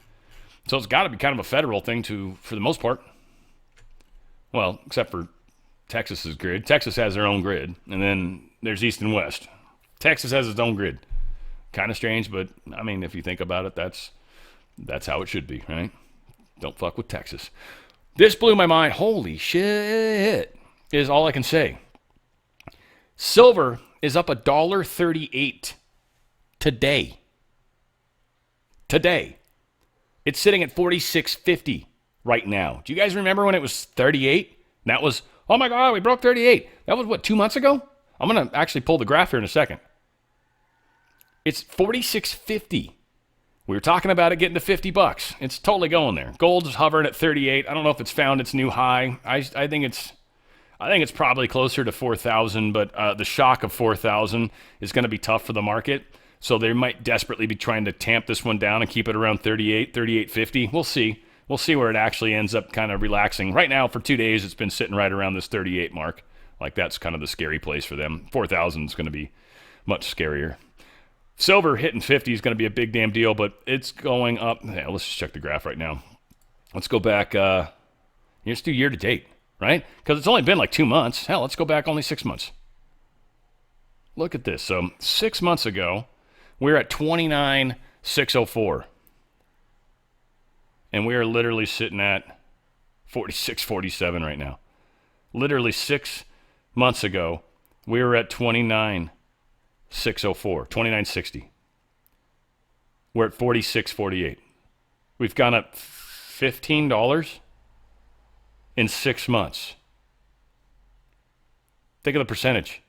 So it's got to be kind of a federal thing for the most part. Well, except for Texas's grid. Texas has their own grid. And then there's East and West. Texas has its own grid. Kind of strange, but I mean, if you think about it, that's how it should be, right? Don't fuck with Texas. This blew my mind. Holy shit, is all I can say. Silver is up $1.38 today. Today. It's sitting at $46.50 right now. Do you guys remember when it was 38? That was, oh my God, we broke 38. That was what, 2 months ago? I'm going to actually pull the graph here in a second. It's $46.50. We were talking about it getting to $50. It's totally going there. Gold's hovering at 38. I don't know if it's found its new high. I think it's probably closer to 4,000, but the shock of 4,000 is going to be tough for the market. So they might desperately be trying to tamp this one down and keep it around 38, 38.50. We'll see. We'll see where it actually ends up kind of relaxing. Right now, for 2 days, it's been sitting right around this 38 mark. Like that's kind of the scary place for them. 4,000 is going to be much scarier. Silver hitting 50 is going to be a big damn deal, but it's going up. Yeah, let's just check the graph right now. Let's go back. Let's do year to date, right? Because it's only been like 2 months. Hell, let's go back only 6 months. Look at this. So 6 months ago, we're at 29,604. And we are literally sitting at 46.47 right now. Literally 6 months ago, we were at 29,604, 29.60. We're at 46.48. We've gone up $15 in 6 months. Think of the percentage.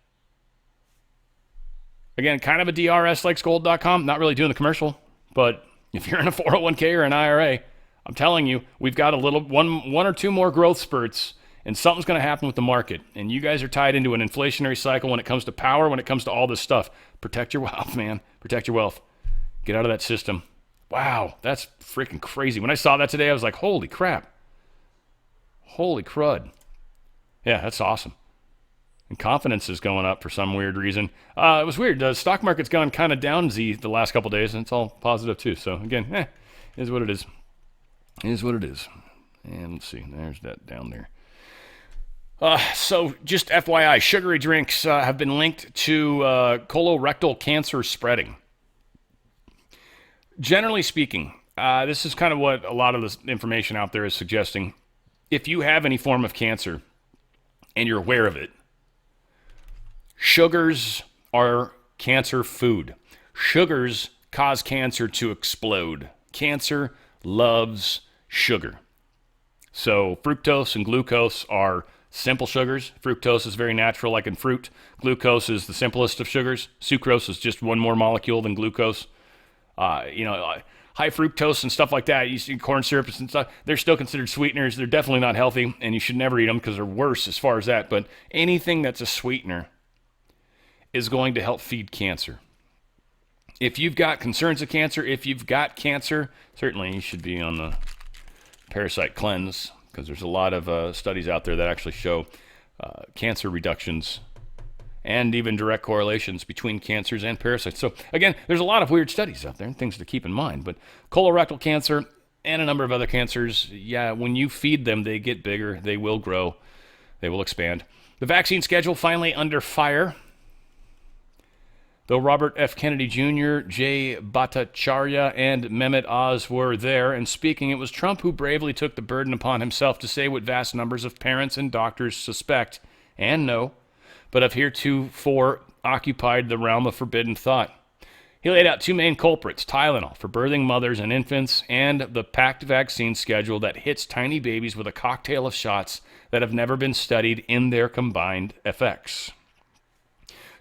Again, kind of a DRS like gold.com, not really doing the commercial, but if you're in a 401k or an IRA, I'm telling you, we've got a little one or two more growth spurts, and something's going to happen with the market. And you guys are tied into an inflationary cycle when it comes to power, when it comes to all this stuff. Protect your wealth, man. Protect your wealth. Get out of that system. Wow, that's freaking crazy. When I saw that today, I was like, holy crap. Holy crud. Yeah, that's awesome. And confidence is going up for some weird reason. It was weird. The stock market's gone kind of down the last couple of days, and it's all positive too. So again, is what it is. It is what it is. And let's see, there's that down there. So just FYI, sugary drinks have been linked to colorectal cancer spreading. Generally speaking, this is kind of what a lot of this information out there is suggesting. If you have any form of cancer and you're aware of it, sugars are cancer food. Sugars cause cancer to explode. Cancer loves sugar. So fructose and glucose are simple sugars. Fructose is very natural, like in fruit. Glucose is the simplest of sugars. Sucrose is just one more molecule than glucose. High fructose and stuff like that, you see corn syrups and stuff, they're still considered sweeteners. They're definitely not healthy, and you should never eat them because they're worse as far as that. But anything that's a sweetener is going to help feed cancer. If you've got concerns of cancer, if you've got cancer, certainly you should be on the parasite cleanse, because there's a lot of studies out there that actually show cancer reductions and even direct correlations between cancers and parasites. So again, there's a lot of weird studies out there and things to keep in mind. But colorectal cancer and a number of other cancers, yeah, when you feed them, they get bigger, they will grow, they will expand. The vaccine schedule finally under fire. Though Robert F. Kennedy Jr., Jay Bhattacharya, and Mehmet Oz were there and speaking, it was Trump who bravely took the burden upon himself to say what vast numbers of parents and doctors suspect and know, but have heretofore occupied the realm of forbidden thought. He laid out two main culprits, Tylenol for birthing mothers and infants, and the packed vaccine schedule that hits tiny babies with a cocktail of shots that have never been studied in their combined effects.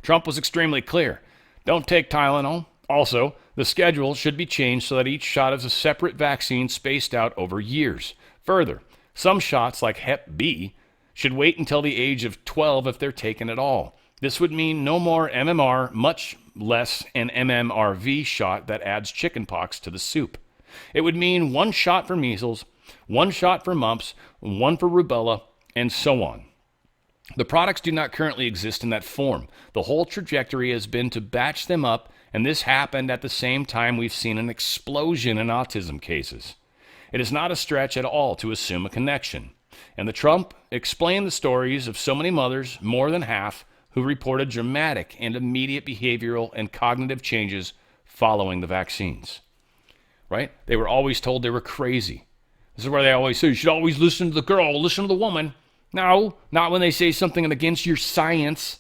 Trump was extremely clear. Don't take Tylenol. Also, the schedule should be changed so that each shot is a separate vaccine spaced out over years. Further, some shots, like Hep B, should wait until the age of 12 if they're taken at all. This would mean no more MMR, much less an MMRV shot that adds chickenpox to the soup. It would mean one shot for measles, one shot for mumps, one for rubella, and so on. The products do not currently exist in that form. The whole trajectory has been to batch them up, and this happened at the same time we've seen an explosion in autism cases. It is not a stretch at all to assume a connection. And the Trump explained the stories of so many mothers, more than half, who reported dramatic and immediate behavioral and cognitive changes following the vaccines. Right? They were always told they were crazy. This is where they always say, you should always listen to the girl, listen to the woman. No, not when they say something against your science,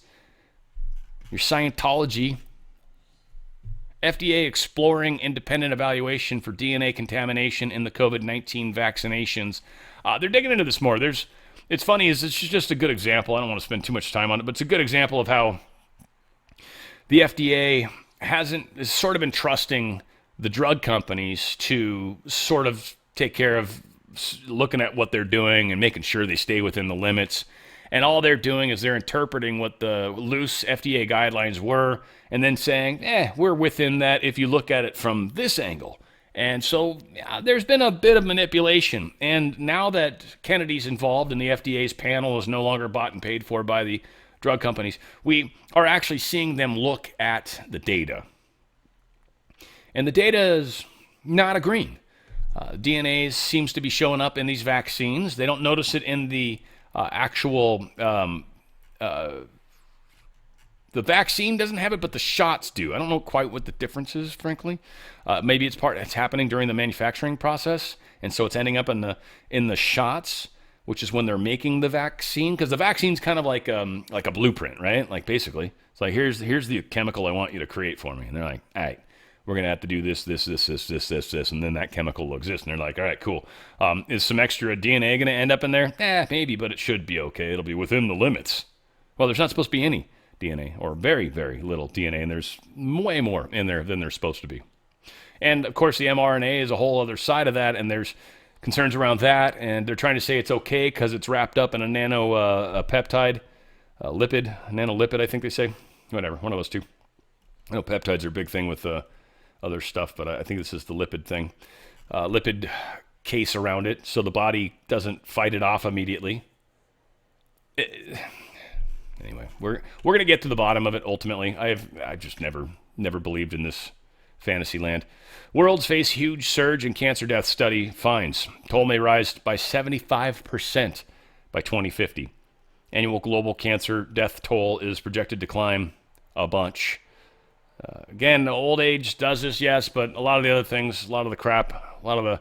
your Scientology. FDA exploring independent evaluation for DNA contamination in the COVID-19 vaccinations. They're digging into this more. It's funny, it's just a good example. I don't want to spend too much time on it, but it's a good example of how the FDA is sort of entrusting the drug companies to sort of take care of looking at what they're doing and making sure they stay within the limits. And all they're doing is they're interpreting what the loose FDA guidelines were and then saying, we're within that if you look at it from this angle. And so there's been a bit of manipulation. And now that Kennedy's involved and the FDA's panel is no longer bought and paid for by the drug companies, we are actually seeing them look at the data. And the data is not agreeing. DNA seems to be showing up in these vaccines. They don't notice it in the actual... The vaccine doesn't have it, but the shots do. I don't know quite what the difference is, frankly. Maybe it's happening during the manufacturing process, and so it's ending up in the shots, which is when they're making the vaccine. Because the vaccine's kind of like a blueprint, right? Like basically, it's like here's the chemical I want you to create for me, and they're like, all right, we're gonna have to do this, and then that chemical will exist. And they're like, all right, cool. Is some extra DNA gonna end up in there? Maybe, but it should be okay. It'll be within the limits. Well, there's not supposed to be any DNA, or very, very little DNA, and there's way more in there than there's supposed to be. And of course, the mRNA is a whole other side of that, and there's concerns around that, and they're trying to say it's okay because it's wrapped up in a nanopeptide, nanolipid, I think they say. Whatever, one of those two. I know peptides are a big thing with other stuff, but I think this is the lipid thing. Lipid case around it, so the body doesn't fight it off immediately. Anyway, we're going to get to the bottom of it ultimately. I just never believed in this fantasy land. Worlds face huge surge in cancer death, study finds. Toll may rise by 75% by 2050. Annual global cancer death toll is projected to climb a bunch. Again, old age does this, yes, but a lot of the other things, a lot of the crap, a lot of the,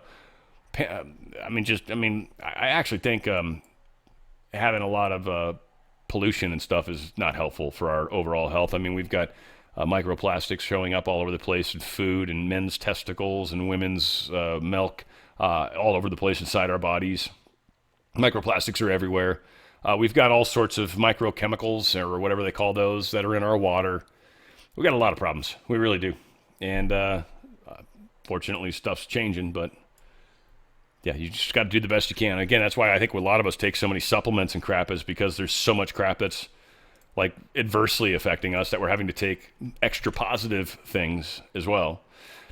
I actually think having a lot of pollution and stuff is not helpful for our overall health. I mean, we've got microplastics showing up all over the place in food and men's testicles and women's milk all over the place inside our bodies. Microplastics are everywhere. We've got all sorts of microchemicals or whatever they call those that are in our water. We've got a lot of problems. We really do. And fortunately, stuff's changing, but yeah, you just got to do the best you can. Again, that's why I think a lot of us take so many supplements and crap, is because there's so much crap that's like adversely affecting us that we're having to take extra positive things as well.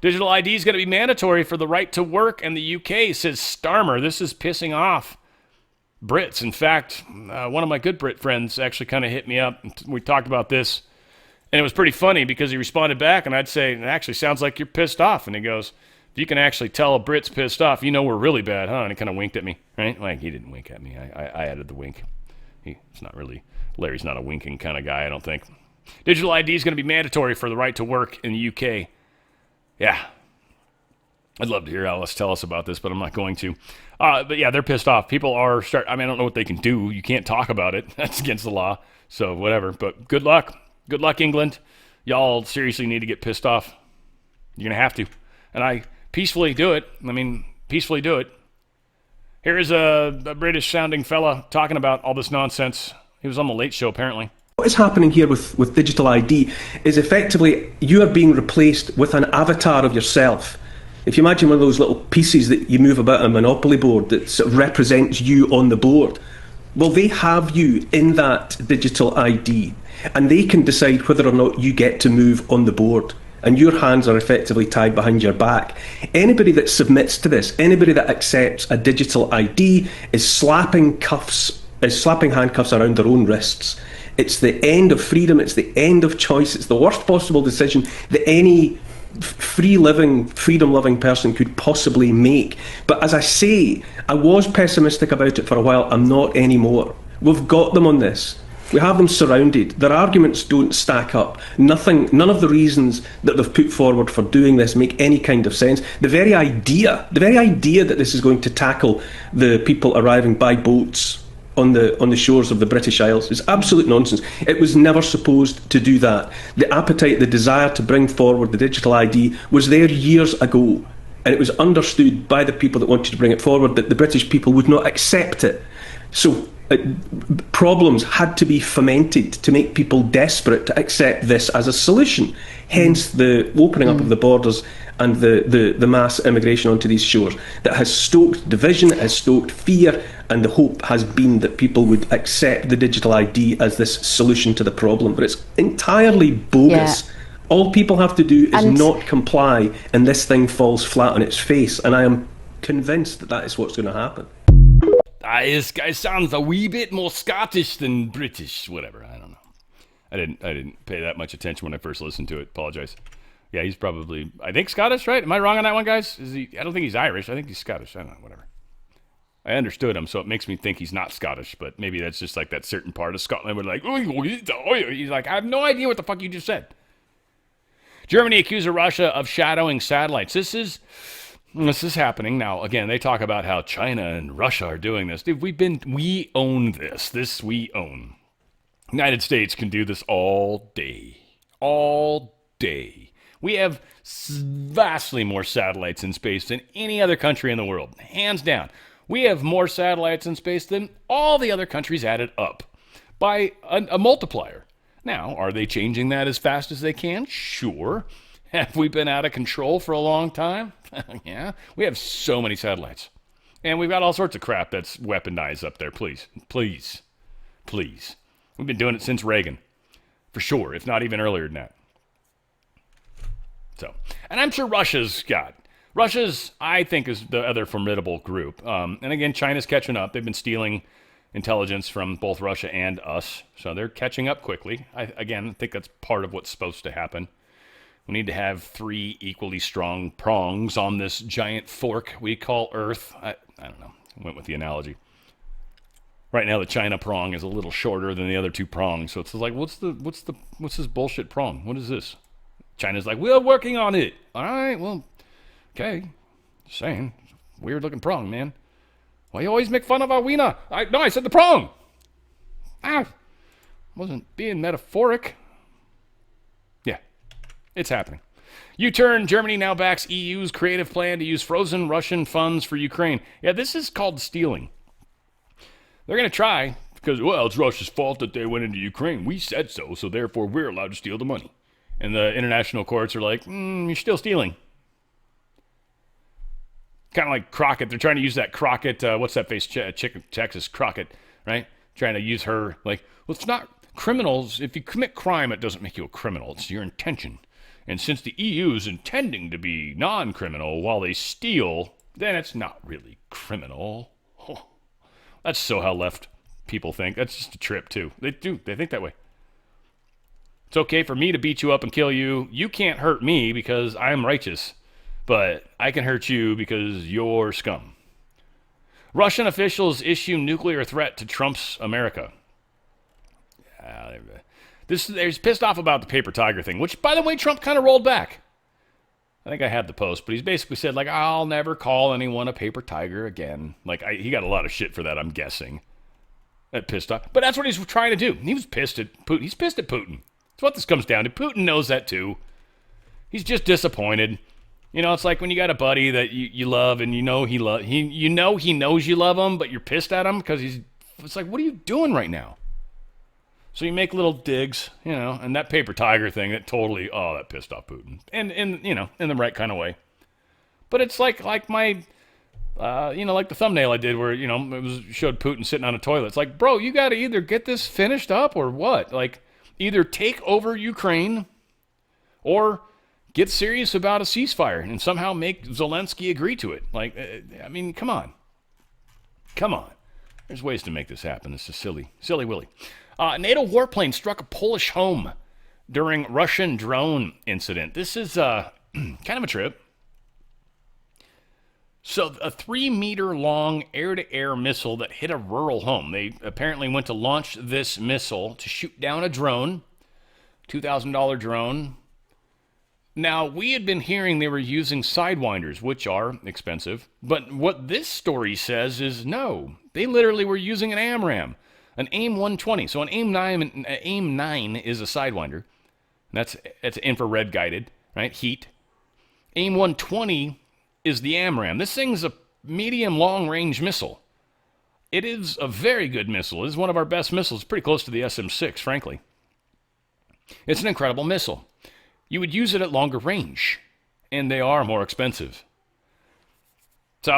Digital ID is going to be mandatory for the right to work in the UK, says Starmer. This is pissing off Brits. In fact, one of my good Brit friends actually kind of hit me up. We talked about this, and it was pretty funny because he responded back, and I'd say, it actually sounds like you're pissed off. And he goes, if you can actually tell a Brit's pissed off, you know we're really bad, huh? And he kind of winked at me, right? Like, he didn't wink at me. I added the wink. It's not really, Larry's not a winking kind of guy, I don't think. Digital ID is going to be mandatory for the right to work in the UK. Yeah. I'd love to hear Alice tell us about this, but I'm not going to. But yeah, they're pissed off. People are I don't know what they can do. You can't talk about it. That's against the law. So whatever. But good luck. Good luck, England. Y'all seriously need to get pissed off You're going to have to. And I peacefully do it. Peacefully do it. Here is a British-sounding fella talking about all this nonsense. He was on the Late Show, apparently. What is happening here with digital ID is effectively you are being replaced with an avatar of yourself. If you imagine one of those little pieces that you move about on a Monopoly board that sort of represents you on the board, well, they have you in that digital ID, and they can decide whether or not you get to move on the board. And your hands are effectively tied behind your back. Anybody that submits to this, anybody that accepts a digital ID is slapping handcuffs around their own wrists. It's the end of freedom, it's the end of choice, it's the worst possible decision that any freedom-loving person could possibly make. But as I say, I was pessimistic about it for a while, I'm not anymore. We've got them on this. We have them surrounded. Their arguments don't stack up. None of the reasons that they've put forward for doing this make any kind of sense. The very idea that this is going to tackle the people arriving by boats on the shores of the British Isles is absolute nonsense. It was never supposed to do that. The appetite, the desire to bring forward the digital ID was there years ago, and it was understood by the people that wanted to bring it forward that the British people would not accept it. So problems had to be fomented to make people desperate to accept this as a solution. Hence the opening up of the borders and the mass immigration onto these shores that has stoked division, has stoked fear, and the hope has been that people would accept the digital ID as this solution to the problem. But it's entirely bogus. Yeah. All people have to do is not comply, and this thing falls flat on its face. And I am convinced that is what's going to happen. This guy sounds a wee bit more Scottish than British, whatever. I don't know. I didn't pay that much attention when I first listened to it. Apologize. Yeah, he's probably, I think, Scottish, right? Am I wrong on that one, guys? Is he? I don't think he's Irish. I think he's Scottish. I don't know, whatever. I understood him, so it makes me think he's not Scottish, but maybe that's just like that certain part of Scotland where like, he's like, I have no idea what the fuck you just said. Germany accuses Russia of shadowing satellites. This is happening now. Again, they talk about how China and Russia are doing this. Dude, we own this. This we own. United States can do this all day. All day. We have vastly more satellites in space than any other country in the world. Hands down. We have more satellites in space than all the other countries added up by a multiplier. Now, are they changing that as fast as they can? Sure. Have we been out of control for a long time? Yeah. We have so many satellites. And we've got all sorts of crap that's weaponized up there. Please. Please. Please. We've been doing it since Reagan. For sure, if not even earlier than that. So, and I'm sure Russia's, I think, is the other formidable group. And again, China's catching up. They've been stealing intelligence from both Russia and us. So they're catching up quickly. I think that's part of what's supposed to happen. We need to have 3 equally strong prongs on this giant fork we call Earth. I don't know. I went with the analogy. Right now, the China prong is a little shorter than the other 2 prongs. So it's like, what's this bullshit prong? What is this? China's like, we're working on it. All right, well, okay. Just saying. Weird looking prong, man. Why you always make fun of our wiener? I said the prong. Wasn't being metaphoric. Yeah, it's happening. U-turn, Germany now backs EU's creative plan to use frozen Russian funds for Ukraine. Yeah, this is called stealing. They're going to try, because, well, it's Russia's fault that they went into Ukraine. We said so, so therefore we're allowed to steal the money. And the international courts are like, you're still stealing. Kind of like Crockett. They're trying to use that Crockett, what's that face? Texas Crockett, right? Trying to use her, like, well, it's not criminals. If you commit crime, it doesn't make you a criminal. It's your intention. And since the EU is intending to be non-criminal while they steal, then it's not really criminal. Oh, that's so how left people think. That's just a trip, too. They do. They think that way. It's okay for me to beat you up and kill you. You can't hurt me because I'm righteous. But I can hurt you because you're scum. Russian officials issue nuclear threat to Trump's America. They're pissed off about the paper tiger thing, which, by the way, Trump kind of rolled back. I think I had the post, but he's basically said, like, I'll never call anyone a paper tiger again. Like, he got a lot of shit for that, I'm guessing. That pissed off. But that's what he's trying to do. He was pissed at Putin. He's pissed at Putin. That's what this comes down to. Putin knows that, too. He's just disappointed. You know, it's like when you got a buddy that you love and you know he knows you love him, but you're pissed at him because it's like, what are you doing right now? So you make little digs, you know, and that paper tiger thing that totally, that pissed off Putin. And you know, in the right kind of way. But it's like my, like the thumbnail I did where, you know, showed Putin sitting on a toilet. It's like, bro, you got to either get this finished up or what? Like, either take over Ukraine or get serious about a ceasefire and somehow make Zelensky agree to it. Like, I mean, come on. Come on. There's ways to make this happen. This is silly. Silly Willy. NATO warplane struck a Polish home during Russian drone incident. This is kind of a trip. So a 3-meter-long air-to-air missile that hit a rural home. They apparently went to launch this missile to shoot down a drone, $2,000 drone. Now, we had been hearing they were using Sidewinders, which are expensive. But what this story says is no. They literally were using an AMRAAM, an AIM-120. So an AIM-9 is a Sidewinder. That's infrared guided, right? Heat. AIM-120 is the AMRAAM. This thing's a medium long-range missile. It is a very good missile. It is one of our best missiles. Pretty close to the SM-6, frankly. It's an incredible missile. You would use it at longer range, and they are more expensive. So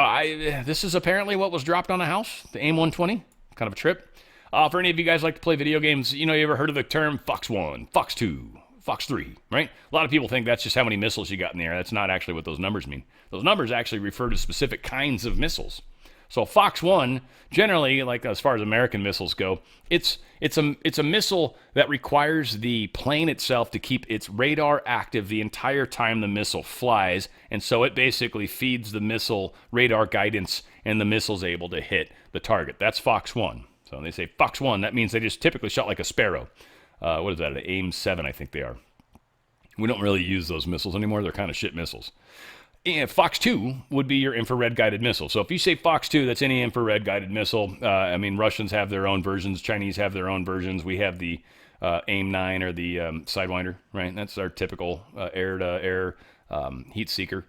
this is apparently what was dropped on a house, the AIM-120. Kind of a trip. For any of you guys like to play video games, you know, you ever heard of the term Fox 1, Fox 2, Fox 3, right? A lot of people think that's just how many missiles you got in the air. That's not actually what those numbers mean. Those numbers actually refer to specific kinds of missiles. So Fox 1, generally, like as far as American missiles go, it's a missile that requires the plane itself to keep its radar active the entire time the missile flies, and so it basically feeds the missile radar guidance, and the missile's able to hit the target. That's Fox 1. So when they say Fox 1, that means they just typically shot like a Sparrow. What is that, an AIM-7, I think they are. We don't really use those missiles anymore. They're kind of shit missiles. And Fox 2 would be your infrared-guided missile. So if you say Fox 2, that's any infrared-guided missile. I mean, Russians have their own versions. Chinese have their own versions. We have the AIM-9 or the Sidewinder, right? That's our typical air-to-air heat seeker.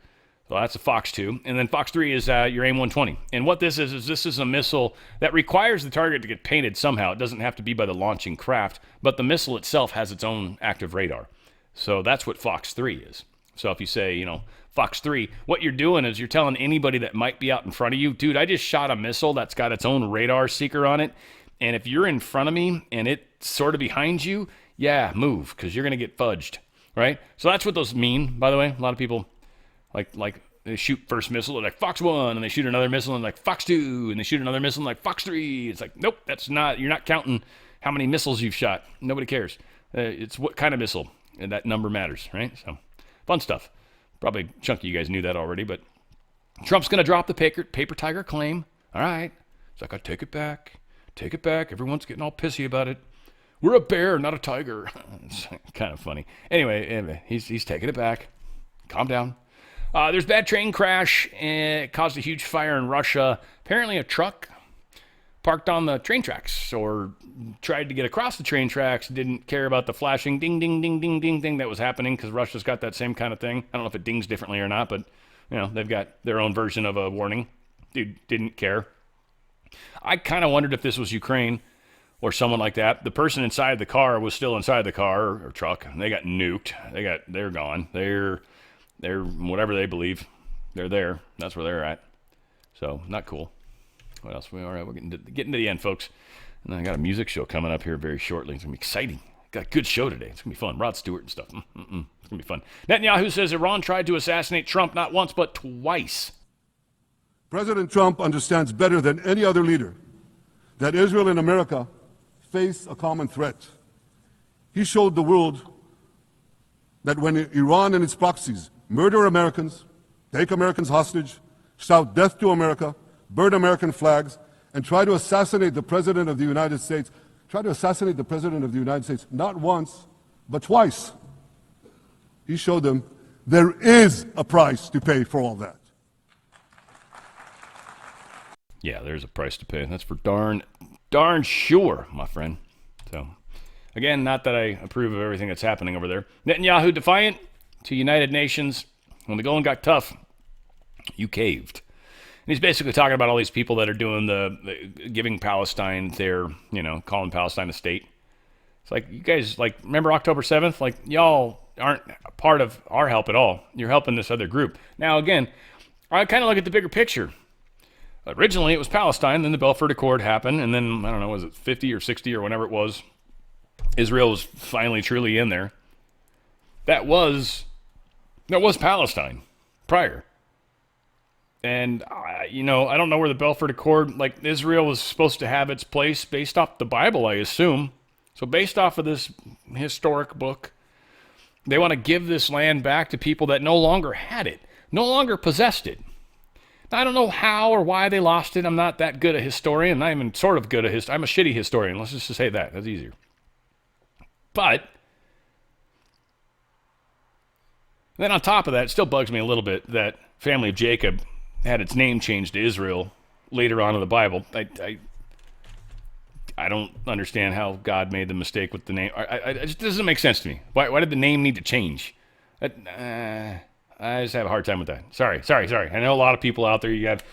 So that's a Fox 2. And then Fox 3 is your AIM-120. And what this is this is a missile that requires the target to get painted somehow. It doesn't have to be by the launching craft, but the missile itself has its own active radar. So that's what Fox 3 is. So if you say, you know, Fox 3, what you're doing is you're telling anybody that might be out in front of you, dude, I just shot a missile that's got its own radar seeker on it, and if you're in front of me and it's sort of behind you, yeah, move, because you're going to get fudged, right? So that's what those mean, by the way. A lot of people, like they shoot first missile, they're like Fox 1, and they shoot another missile, and like Fox 2, and they shoot another missile, and like Fox 3. It's like, nope, you're not counting how many missiles you've shot. Nobody cares. It's what kind of missile, and that number matters, right? So, fun stuff. Probably a chunk of you guys knew that already, but Trump's going to drop the paper tiger claim. All right. It's like, I take it back. Take it back. Everyone's getting all pissy about it. We're a bear, not a tiger. It's kind of funny. Anyway, he's taking it back. Calm down. There's a bad train crash. And it caused a huge fire in Russia. Apparently a truck parked on the train tracks or tried to get across the train tracks, didn't care about the flashing ding, ding, ding, ding, ding thing that was happening because Russia's got that same kind of thing. I don't know if it dings differently or not, but, you know, they've got their own version of a warning. Dude didn't care. I kind of wondered if this was Ukraine or someone like that. The person inside the car was still inside the car or truck, and they got nuked. They're gone. They're whatever they believe. They're there. That's where they're at. So, not cool. What else? All right, we're getting to the end, folks. And I got a music show coming up here very shortly. It's going to be exciting. Got a good show today. It's going to be fun. Rod Stewart and stuff. It's going to be fun. Netanyahu says Iran tried to assassinate Trump not once but twice. President Trump understands better than any other leader that Israel and America face a common threat. He showed the world that when Iran and its proxies murder Americans, take Americans hostage, shout death to America, burn American flags, and try to assassinate the President of the United States, not once, but twice. He showed them there is a price to pay for all that. Yeah, there's a price to pay. That's for darn sure, my friend. So, again, not that I approve of everything that's happening over there. Netanyahu defiant, to United Nations. When the going got tough, you caved. And he's basically talking about all these people that are doing the giving Palestine their, calling Palestine a state. It's like, you guys, remember October 7th? Like, y'all aren't part of our help at all. You're helping this other group. Now, again, I kind of look at the bigger picture. Originally, it was Palestine, then the Balfour Accord happened, and then, I don't know, was it 50 or 60 or whenever it was, Israel was finally truly in there. That was Palestine prior. And, I don't know where the Balfour Accord, Israel was supposed to have its place based off the Bible, I assume. So based off of this historic book, they want to give this land back to people that no longer had it, no longer possessed it. Now, I don't know how or why they lost it. I'm not that good a historian. I'm even sort of good at I'm a shitty historian. Let's just say that. That's easier. But then on top of that, it still bugs me a little bit that family of Jacob had its name changed to Israel later on in the Bible. I don't understand how God made the mistake with the name. It just doesn't make sense to me. Why did the name need to change? I just have a hard time with that. Sorry. I know a lot of people out there, you have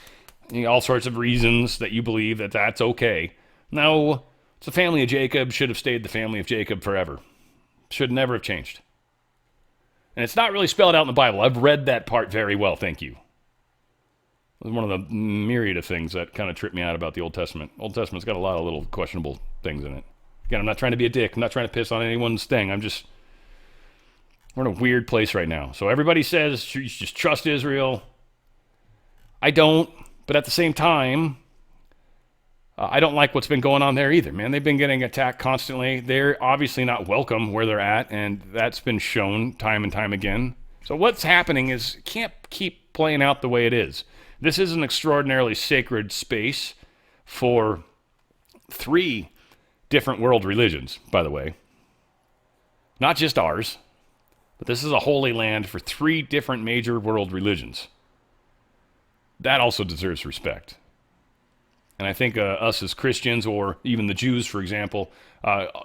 all sorts of reasons that you believe that that's okay. No, it's the family of Jacob should have stayed the family of Jacob forever. Should never have changed. And it's not really spelled out in the Bible. I've read that part very well, thank you. It was one of the myriad of things that kind of tripped me out about the Old Testament. Old Testament's got a lot of little questionable things in it. Again, I'm not trying to be a dick. I'm not trying to piss on anyone's thing. We're in a weird place right now. So everybody says you just trust Israel. I don't. But at the same time, I don't like what's been going on there either, man. They've been getting attacked constantly. They're obviously not welcome where they're at, and that's been shown time and time again. So what's happening is can't keep playing out the way it is. This is an extraordinarily sacred space for 3 different world religions, by the way. Not just ours, but this is a holy land for 3 different major world religions. That also deserves respect. And I think us as Christians, or even the Jews, for example,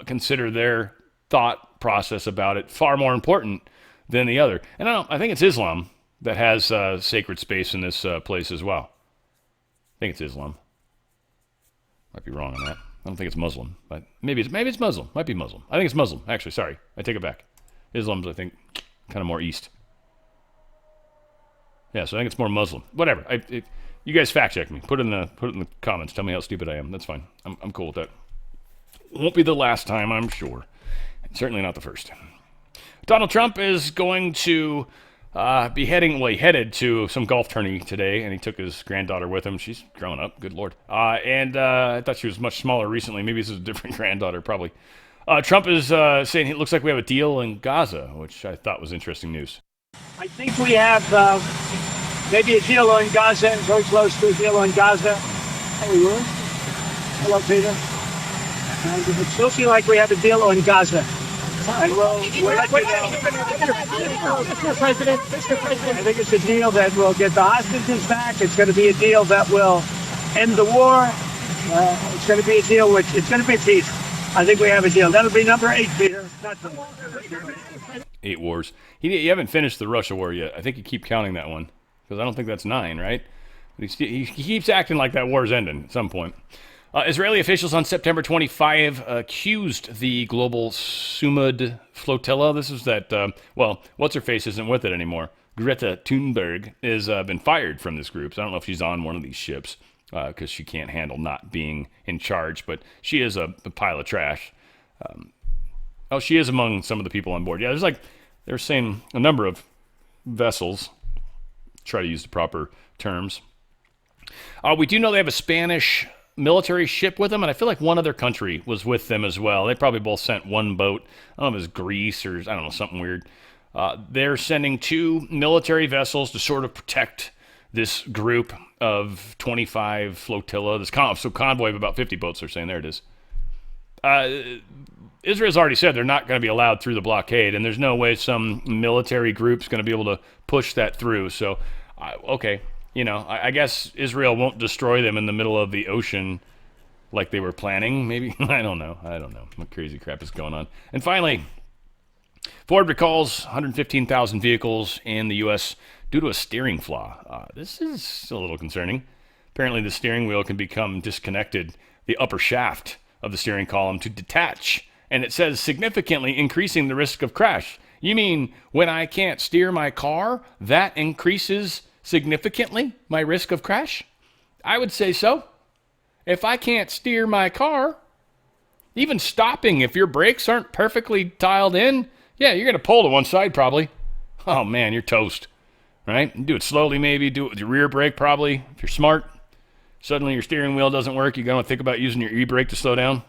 consider their thought process about it far more important than the other. And I think it's Islam that has sacred space in this place as well. I think it's Islam. Might be wrong on that. I don't think it's Muslim, but maybe it's Muslim. Might be Muslim. I think it's Muslim. Actually, sorry, I take it back. Islam's, I think, kind of more east. Yeah, so I think it's more Muslim. Whatever. You guys fact check me. Put it in the comments. Tell me how stupid I am. That's fine. I'm cool with that. Won't be the last time, I'm sure. Certainly not the first. Donald Trump is going to he headed to some golf tourney today, and he took his granddaughter with him. She's grown up, good Lord. And I thought she was much smaller recently. Maybe this is a different granddaughter, probably. Trump is saying it looks like we have a deal in Gaza, which I thought was interesting news. I think we have maybe a deal in Gaza, very close to a deal in Gaza. How are you? Hello, Peter. And it's looking like we have a deal in Gaza. And Mr. President, I think it's a deal that will get the hostages back. It's going to be a deal that will end the war. It's going to be a deal which it's going to be peace. I think we have a deal. That'll be number 8, Peter. 8 wars. You haven't finished the Russia war yet. I think you keep counting that one, because I don't think that's 9, right? But he keeps acting like that war's ending at some point. Israeli officials on September 25 accused the global Sumud flotilla. This is that, what's-her-face isn't with it anymore. Greta Thunberg has been fired from this group. So I don't know if she's on one of these ships because she can't handle not being in charge, but she is a pile of trash. She is among some of the people on board. Yeah, they're saying a number of vessels, try to use the proper terms. We do know they have a Spanish military ship with them, and I feel like one other country was with them as well. They probably both sent one boat. I don't know if it was Greece or, I don't know, something weird. They're sending 2 military vessels to sort of protect this group of 25 flotilla, this convoy of about 50 boats, they're saying. There it is. Israel's already said they're not going to be allowed through the blockade, and there's no way some military group's going to be able to push that through. So, okay. I guess Israel won't destroy them in the middle of the ocean like they were planning, maybe. I don't know. What crazy crap is going on. And finally, Ford recalls 115,000 vehicles in the U.S. due to a steering flaw. This is a little concerning. Apparently, the steering wheel can become disconnected, the upper shaft of the steering column to detach, and it says significantly increasing the risk of crash. You mean when I can't steer my car, that increases significantly my risk of crash? I would say so. If I can't steer my car, even stopping, if your brakes aren't perfectly dialed in, yeah, you're going to pull to one side probably. Oh man, you're toast, right? Do it slowly maybe, do it with your rear brake probably. If you're smart, suddenly your steering wheel doesn't work, you're going to think about using your e-brake to slow down.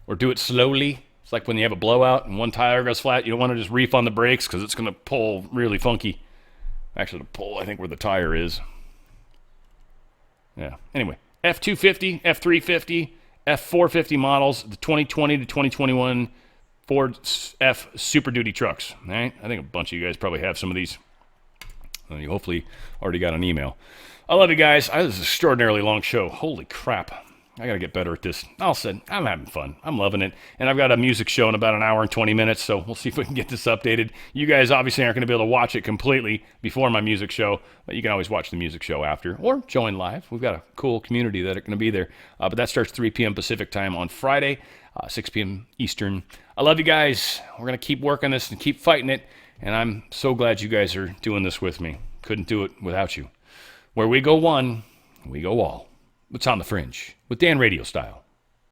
Or do it slowly. It's like when you have a blowout and one tire goes flat, you don't want to just reef on the brakes because it's going to pull really funky. Actually, to pull, I think, where the tire is. Yeah. Anyway, F250, F350, F450 models, the 2020 to 2021 Ford F Super Duty trucks. All right? I think a bunch of you guys probably have some of these. You hopefully already got an email. I love you guys. This is an extraordinarily long show. Holy crap. I got to get better at this. All said, I'm having fun. I'm loving it. And I've got a music show in about an hour and 20 minutes, so we'll see if we can get this updated. You guys obviously aren't going to be able to watch it completely before my music show, but you can always watch the music show after or join live. We've got a cool community that are going to be there. But that starts 3 p.m. Pacific time on Friday, 6 p.m. Eastern. I love you guys. We're going to keep working this and keep fighting it, and I'm so glad you guys are doing this with me. Couldn't do it without you. Where we go one, we go all. It's on the Fringe with Dan RadioStyle.